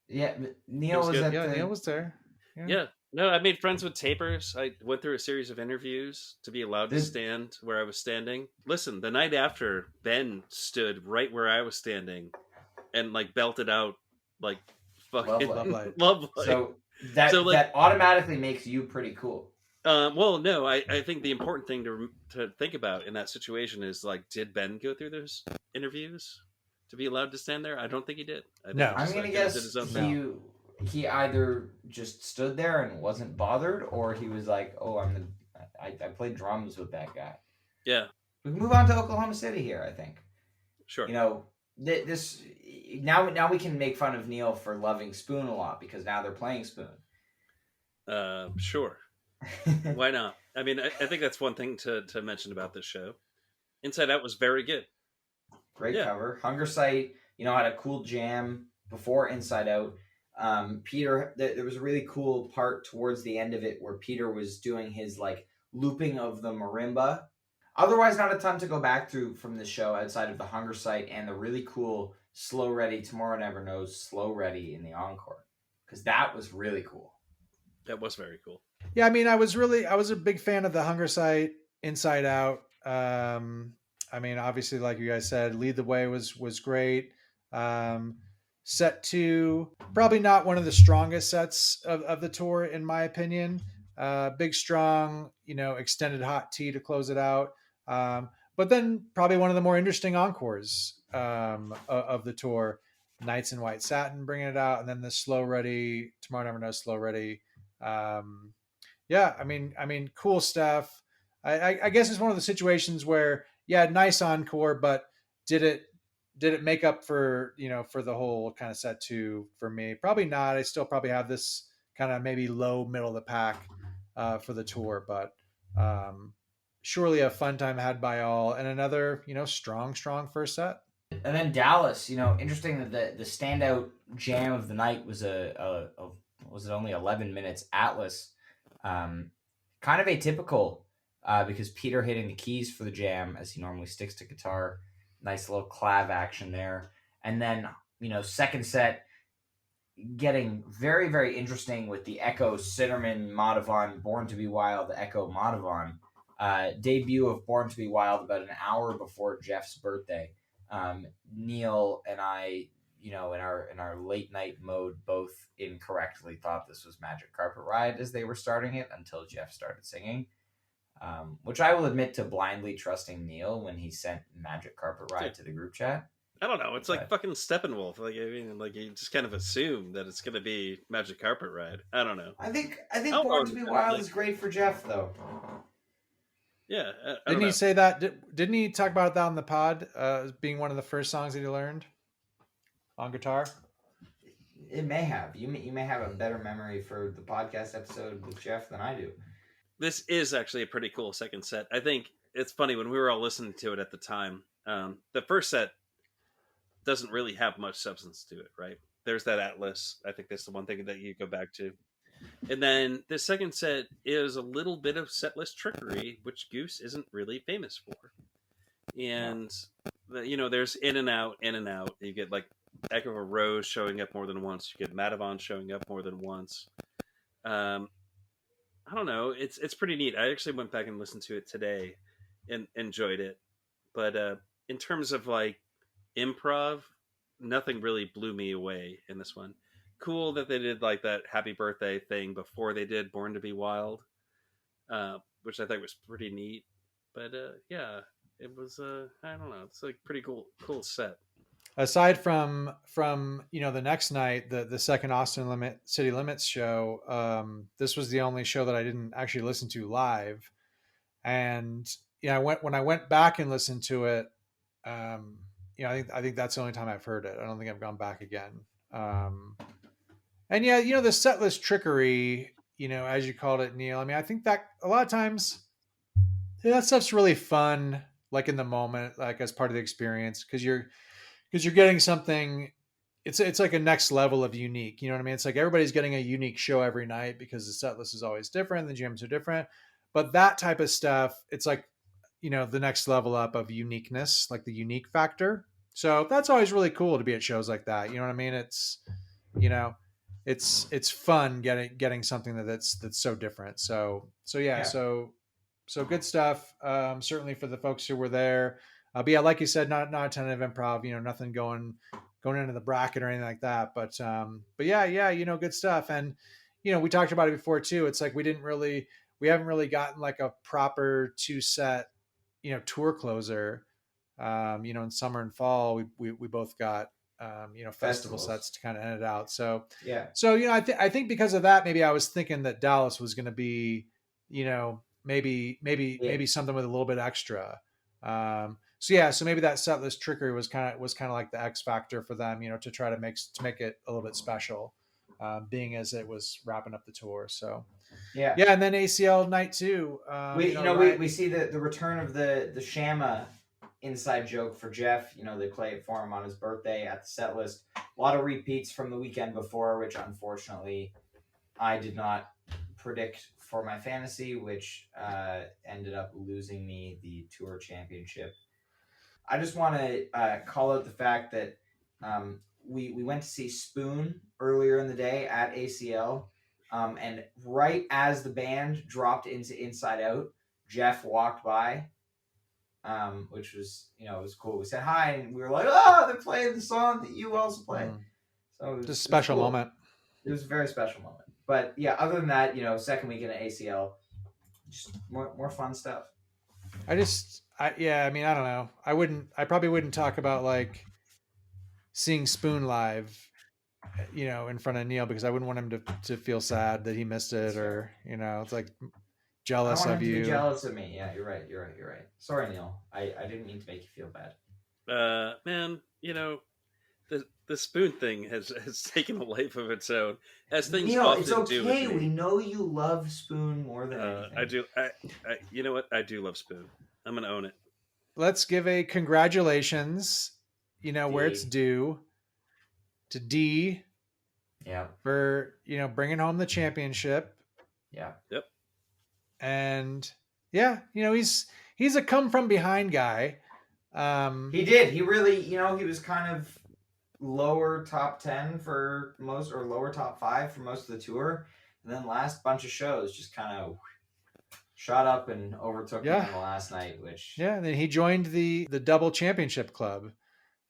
Yeah. Neal was was good. at Yeah, the. Neal was there. Yeah. No, I made friends with tapers. I went through a series of interviews to be allowed to Did- stand where I was standing. Listen, the night after, Ben stood right where I was standing and like belted out like fucking Love Light. love light. So that So, like- that automatically makes you pretty cool. Well, no, I think the important thing to think about in that situation is like, did Ben go through those interviews to be allowed to stand there? I don't think he did. I think No. he I'm just, gonna like, guess did his own thing. he either just stood there and wasn't bothered, or he was like, "Oh, I played drums with that guy." Yeah, We can move on to Oklahoma City here. I think sure. you know this now we can make fun of Neal for loving Spoon a lot because now they're playing Spoon. Sure. Why not? I mean, I think that's one thing to mention about this show. Inside Out was very good. Great Yeah. cover. Hunger Site, had a cool jam before Inside Out. Peter, there was a really cool part towards the end of it where Peter was doing his like looping of the marimba. Otherwise, not a ton to go back through from the show outside of the Hunger Site and the really cool Slow Ready, Tomorrow Never Knows Slow Ready in the encore. Because that was really cool. That was very cool. Yeah, I mean, I was a big fan of the Hunger Site, Inside Out. I mean, obviously, like you guys said, Lead the Way was great. Set 2, probably not one of the strongest sets of the tour, in my opinion. Big, strong, extended hot tea to close it out. But then probably one of the more interesting encores of the tour, Nights in White Satin bringing it out, and then the Slow Ready, Tomorrow Never Knows Slow Ready. Yeah, I mean, cool stuff. I guess it's one of the situations where, yeah, nice encore, but did it make up for for the whole kind of set 2 for me? Probably not. I still probably have this kind of maybe low middle of the pack for the tour, but surely a fun time had by all, and another strong first set. And then Dallas, interesting that the standout jam of the night was was it only 11 minutes Atlas. Kind of atypical because Peter hitting the keys for the jam as he normally sticks to guitar. Nice little clav action there. And then, second set getting very, very interesting with the Echo Sitterman Madhavan Born to be Wild Echo Madhavan. Debut of Born to be Wild about an hour before Jeff's birthday. Neal and I, in our late night mode, both incorrectly thought this was Magic Carpet Ride as they were starting it until Jeff started singing. Which I will admit to blindly trusting Neal when he sent Magic Carpet Ride to the group chat. I don't know. It's like fucking Steppenwolf. Like, I mean, like you just kind of assume that it's going to be Magic Carpet Ride. I don't know. I think Born to be Wild is great for Jeff though. Yeah. Didn't he say that? Didn't he talk about that on the pod as being one of the first songs that he learned on guitar? It may have. You may have a better memory for the podcast episode with Jeff than I do. This is actually a pretty cool second set. I think it's funny when we were all listening to it at the time. The first set doesn't really have much substance to it, right? There's that Atlas. I think that's the one thing that you go back to. And then the second set is a little bit of setlist trickery, which Goose isn't really famous for. And, there's in and out. You get like Echo of a Rose showing up more than once. You get Madhavan showing up more than once. I don't know. It's pretty neat. I actually went back and listened to it today and enjoyed it. But in terms of like improv, nothing really blew me away in this one. Cool that they did like that happy birthday thing before they did Born to be Wild, which I think was pretty neat. But yeah, it was I don't know. It's like pretty cool set. Aside from the next night, the second Austin City Limits show, this was the only show that I didn't actually listen to live. And when I went back and listened to it, I think that's the only time I've heard it. I don't think I've gone back again. And yeah, the setlist trickery, as you called it, Neal. I mean, I think that a lot of times that stuff's really fun, like in the moment, like as part of the experience, because you're getting something. It's like a next level of unique. You know what I mean? It's like everybody's getting a unique show every night because the set list is always different, the gyms are different. But that type of stuff, it's like, the next level up of uniqueness, like the unique factor. So that's always really cool to be at shows like that. You know what I mean? You know, it's fun getting something that's so different. So yeah, Yeah. so good stuff. Certainly for the folks who were there. But yeah, like you said, not a ton of improv. Nothing going into the bracket or anything like that. But yeah, good stuff. And we talked about it before too. It's like we haven't really gotten like a proper 2-set tour closer. In summer and fall, we both got festival sets to kind of end it out. So yeah. So I think because of that, maybe I was thinking that Dallas was going to be maybe something with a little bit extra. So maybe that set list trickery was kind of like the X factor for them, to try to make it a little bit special, being as it was wrapping up the tour. So yeah, and then ACL night 2. We see the return of the Shama inside joke for Jeff. They play it for him on his birthday at the set list. A lot of repeats from the weekend before, which unfortunately I did not predict for my fantasy, which ended up losing me the tour championship. I just want to call out the fact that we went to see Spoon earlier in the day at ACL, and right as the band dropped into Inside Out, Jeff walked by, which was it was cool. We said hi, and we were like, "Oh, they're playing the song that you also play." So it was just a special cool. moment. It was a very special moment. But yeah, other than that, second weekend at ACL, just more fun stuff. I don't know. I probably wouldn't talk about like seeing Spoon live, in front of Neal, because I wouldn't want him to feel sad that he missed it, or it's like jealous I don't want of him you. To be jealous of me. Yeah, you're right. Sorry, Neal. I didn't mean to make you feel bad. Man, the Spoon thing has taken a life of its own, as things Neal, often it's okay. do with me. We know you love Spoon more than anything. I do. You know what? I do love Spoon. I'm gonna own it. Let's give a congratulations, where it's due, to D. Yeah. For bringing home the championship. Yeah. Yep. And yeah, he's a come from behind guy. He did. He really, he was kind of lower top 10 for most, or lower top 5 for most of the tour, and then last bunch of shows just kind of shot up and overtook him on the last night. Which and then he joined the double championship club.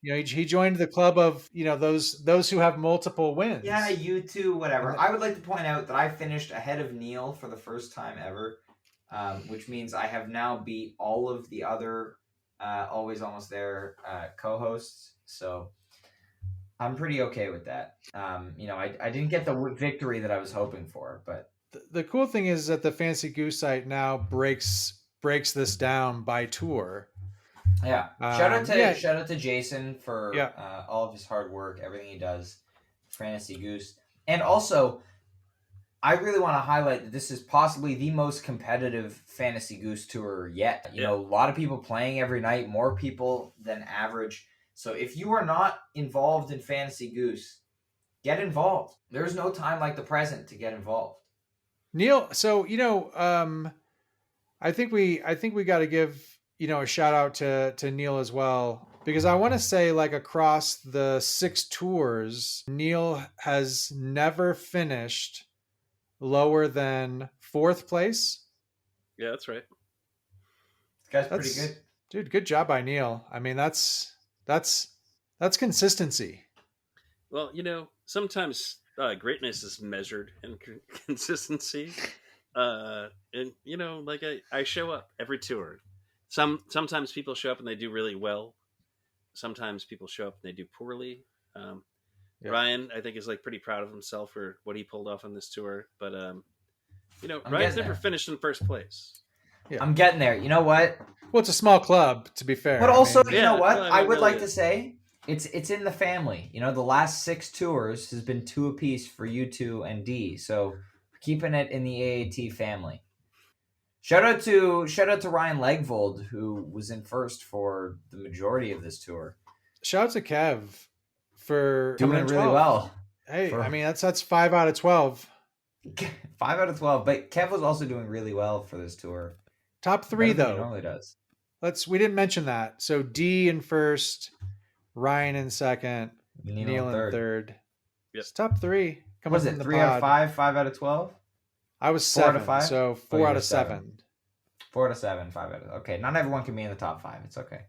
He joined the club of those who have multiple wins. Yeah, you too. Whatever. I would like to point out that I finished ahead of Neal for the first time ever, which means I have now beat all of the other Always Almost There co-hosts. So I'm pretty okay with that. I didn't get the victory that I was hoping for, but the cool thing is that the Fancy Goose site now breaks this down by tour. Yeah. Shout out to Jason for all of his hard work, everything he does, Fantasy Goose. And also, I really want to highlight that this is possibly the most competitive Fantasy Goose tour yet. A lot of people playing every night, more people than average. So if you are not involved in Fantasy Goose, get involved. There's no time like the present to get involved. Neal, so I think we got to give a shout out to Neal as well, because I want to say, like, across the 6 tours, Neal has never finished lower than 4th place. Yeah, that's right. This guy's pretty good, dude. Good job by Neal. I mean, that's consistency. Well, sometimes greatness is measured in consistency, and like I show up every tour. Sometimes people show up and they do really well. Sometimes people show up and they do poorly. Ryan, I think, is like pretty proud of himself for what he pulled off on this tour. But Ryan's never finished in first place. Yeah. I'm getting there. You know what? Well, it's a small club, to be fair. But also, you know what? I would like to say it's in the family. The last 6 tours has been 2 apiece for you 2 and D. So we keeping it in the AAT family. Shout out to Ryan Legvold, who was in first for the majority of this tour. Shout out to Kev for doing coming in really 12th. well. Hey, I mean that's 5 out of 12. 5 out of 12, but Kev was also doing really well for this tour. Top 3 though. He normally does. We didn't mention that. So D in first, Ryan in second, Neal in third. Yep. It's top 3. Was it 3 out of 5, 5 out of 12? I was 4 7, out of 5? so 4 out of 7. 4 out of 7, 5 out of... Okay, not everyone can be in the top 5. It's okay.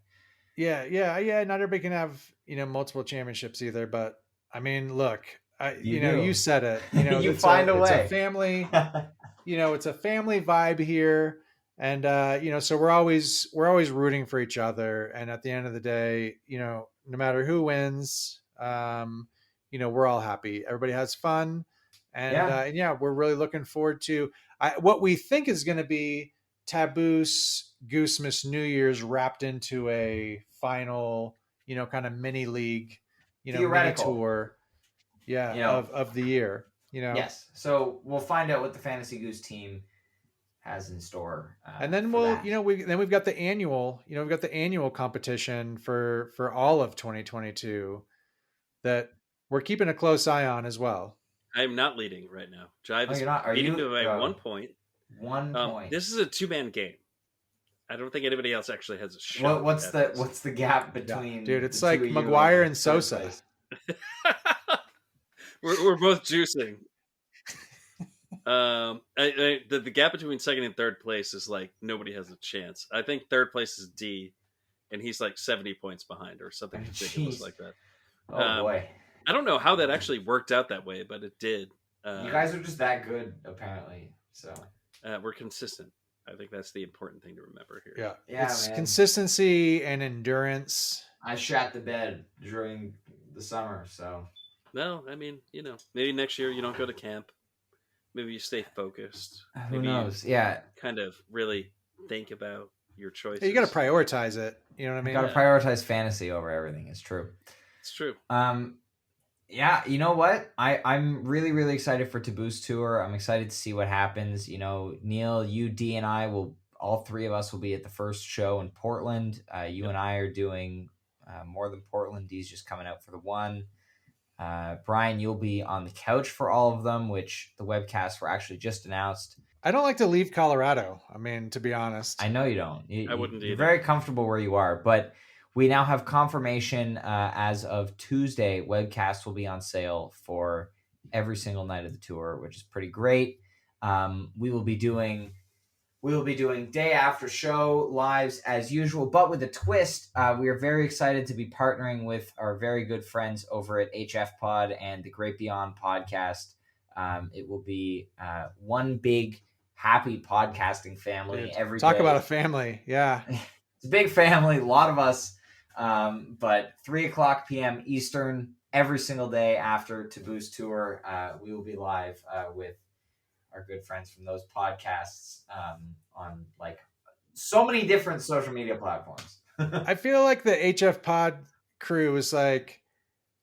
Yeah. Not everybody can have, multiple championships either, but I mean, look, you said it. You find a way. It's a family, it's a family vibe here. And, so we're always rooting for each other. And at the end of the day, no matter who wins, we're all happy. Everybody has fun. And, we're really looking forward to what we think is going to be TABoose Goose Miss New Year's wrapped into a final, kind of mini league, mini tour, of the year, Yes. So we'll find out what the Fantasy Goose team has in store. And then we've got the annual, competition for all of 2022 that we're keeping a close eye on as well. I'm not leading right now. Jive is leading by 1 point. 1 point. This is a 2-man game. I don't think anybody else actually has a shot. What's the gap between? Dude, it's like McGuire and Sosa. we're both juicing. The gap between second and third place is like nobody has a chance. I think third place is D, and he's like 70 points behind or something ridiculous like that. Oh boy. I don't know how that actually worked out that way, but it did. You guys are just that good, apparently. So we're consistent. I think that's the important thing to remember here. Yeah, it's consistency and endurance. I shat the bed during the summer, so. No, I mean, maybe next year you don't go to camp. Maybe you stay focused. Who knows? Yeah. Kind of really think about your choices. You got to prioritize it. You know what I mean? Got to prioritize fantasy over everything. It's true. It's true. Yeah, you know what? I'm really, really excited for TABoose Tour. I'm excited to see what happens. Neal, you, D, and I all 3 of us will be at the first show in Portland. You and I are doing more than Portland. D's just coming out for the one. Brian, you'll be on the couch for all of them, which the webcasts were actually just announced. I don't like to leave Colorado. I mean, to be honest. I know you don't. I wouldn't either. You're very comfortable where you are, but we now have confirmation as of Tuesday. Webcasts will be on sale for every single night of the tour, which is pretty great. We will be doing day after show lives as usual, but with a twist. We are very excited to be partnering with our very good friends over at HF Pod and the Great Beyond podcast. It will be one big happy podcasting family. Dude, every talk day. About a family. Yeah. It's a big family, a lot of us. But 3:00 p.m. Eastern every single day after TABoose Tour, we will be live with our good friends from those podcasts on like so many different social media platforms. I feel like the HF Pod crew is like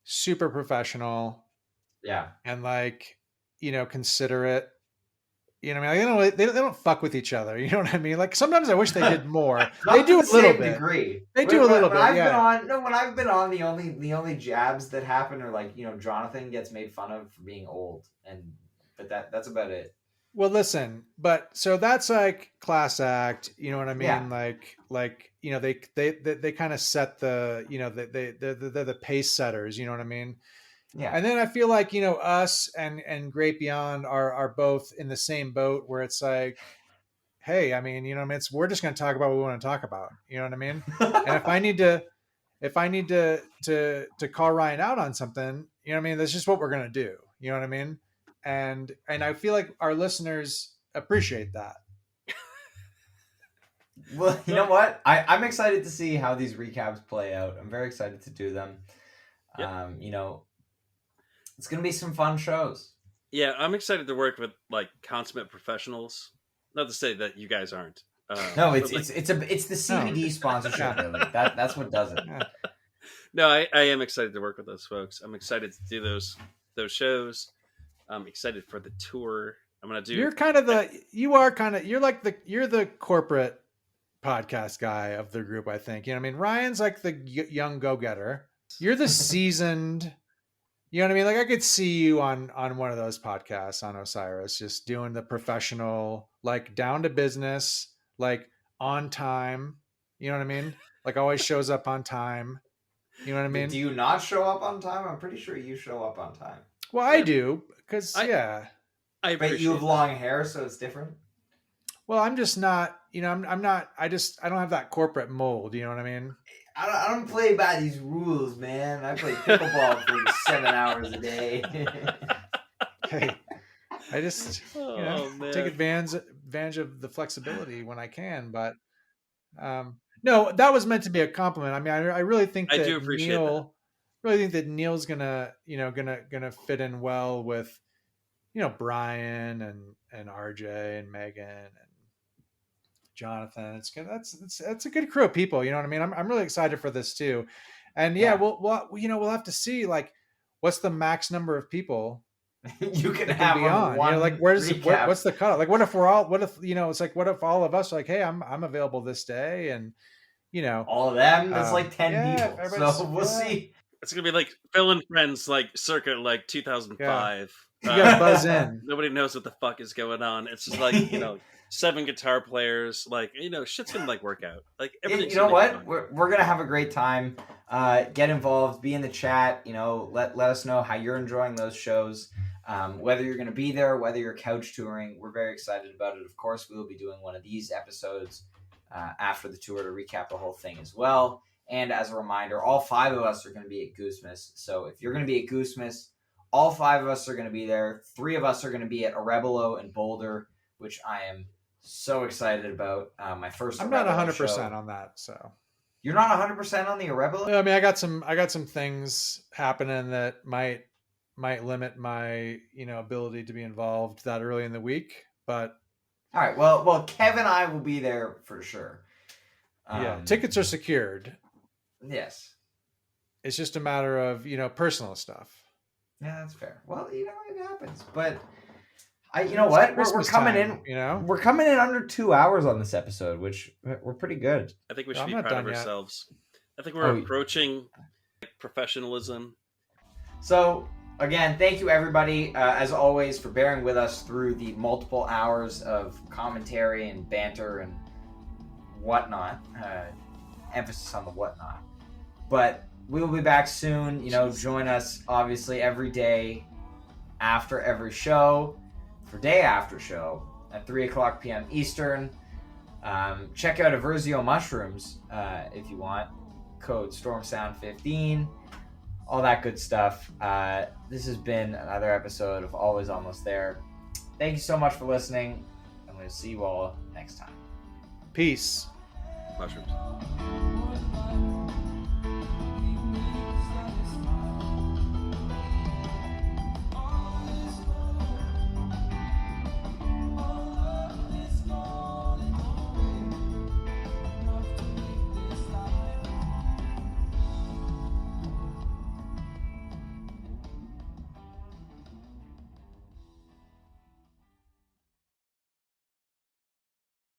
super professional. Yeah. And like, considerate. You know what I mean? They don't fuck with each other. You know what I mean? Like sometimes I wish they did more. They do a little bit. Degree. They do a little bit. When I've been on, the only jabs that happen are like, Jonathan gets made fun of for being old, but that's about it. Well, listen, but so that's like class act. You know what I mean? Yeah. They kind of set the they're the pace setters. You know what I mean? Yeah. And then I feel like, us and Great Beyond are both in the same boat where it's like, hey, I mean, we're just going to talk about what we want to talk about. You know what I mean? And if I need to call Ryan out on something, you know what I mean? That's just what we're going to do. You know what I mean? And I feel like our listeners appreciate that. Well, you know what? I'm excited to see how these recaps play out. I'm very excited to do them. Yep. It's going to be some fun shows. Yeah, I'm excited to work with like consummate professionals. Not to say that you guys aren't. No, it's the CBD sponsorship. Really. That's what does it. No, I am excited to work with those folks. I'm excited to do those shows. I'm excited for the tour. I'm gonna do. You're the corporate podcast guy of the group, I think. You know what I mean? Ryan's like the young go-getter. You're the seasoned. You know what I mean? Like I could see you on one of those podcasts on Osiris, just doing the professional, like down to business, like on time. You know what I mean? Like always shows up on time. You know what I mean? Do you not show up on time? I'm pretty sure you show up on time. Well, I do because I But appreciate you have that. long hair, so it's different. Well, I'm just not. You know, I'm not. I don't have that corporate mold. You know what I mean? I don't play by these rules, man. I play pickleball for 7 hours a day. Hey, I just Man. take advantage of the flexibility when I can. But no, that was meant to be a compliment. I mean, I really think I that do appreciate Neal, really think that Neal's gonna fit in well with Brian and RJ and Megan and Jonathan. That's a good crew of people. You know what I mean? I'm really excited for this too. And yeah, we'll have to see like what's the max number of people You can that have can be on. one. Like what's the cutoff? Like what if it's like what if all of us are like, hey, I'm available this day, and all of them. That's like 10 people. everybody's- So we'll see. It's gonna be like Phil and Friends, like circa like 2005. You gotta buzz in. Nobody knows what the fuck is going on. It's just like 7 guitar players. Like shit's gonna like work out. Like everything's. You know what? We're gonna have a great time. Get involved. Be in the chat. Let us know how you're enjoying those shows. Whether you're gonna be there, whether you're couch touring, we're very excited about it. Of course, we will be doing one of these episodes after the tour to recap the whole thing as well. And as a reminder, all 5 of us are going to be at Goosemas. So if you're going to be at Goosemas, all 5 of us are going to be there. 3 of us are going to be at Arevalo and Boulder, which I am so excited about. My first. I'm not Arevalo 100% show. on that. So You're not 100% on the Arevalo? I mean, I got some things happening that might limit my ability to be involved that early in the week. But all right. Well, Kev and I will be there for sure. Tickets are secured. Yes. It's just a matter of, personal stuff. Yeah, that's fair. Well, it happens. But you know what? We're coming time, in. We're coming in under 2 hours on this episode, which we're pretty good. I think we should I'm be not proud of done yet. ourselves. I think we're approaching professionalism. So again, thank you everybody, as always, for bearing with us through the multiple hours of commentary and banter and whatnot. Emphasis on the whatnot. But we will be back soon. Join us obviously every day after every show for day after show at 3:00 p.m. Eastern. Check out Aversio Mushrooms if you want. Code StormSound15. All that good stuff. This has been another episode of Always Almost There. Thank you so much for listening. I'm going to see you all next time. Peace. Mushrooms.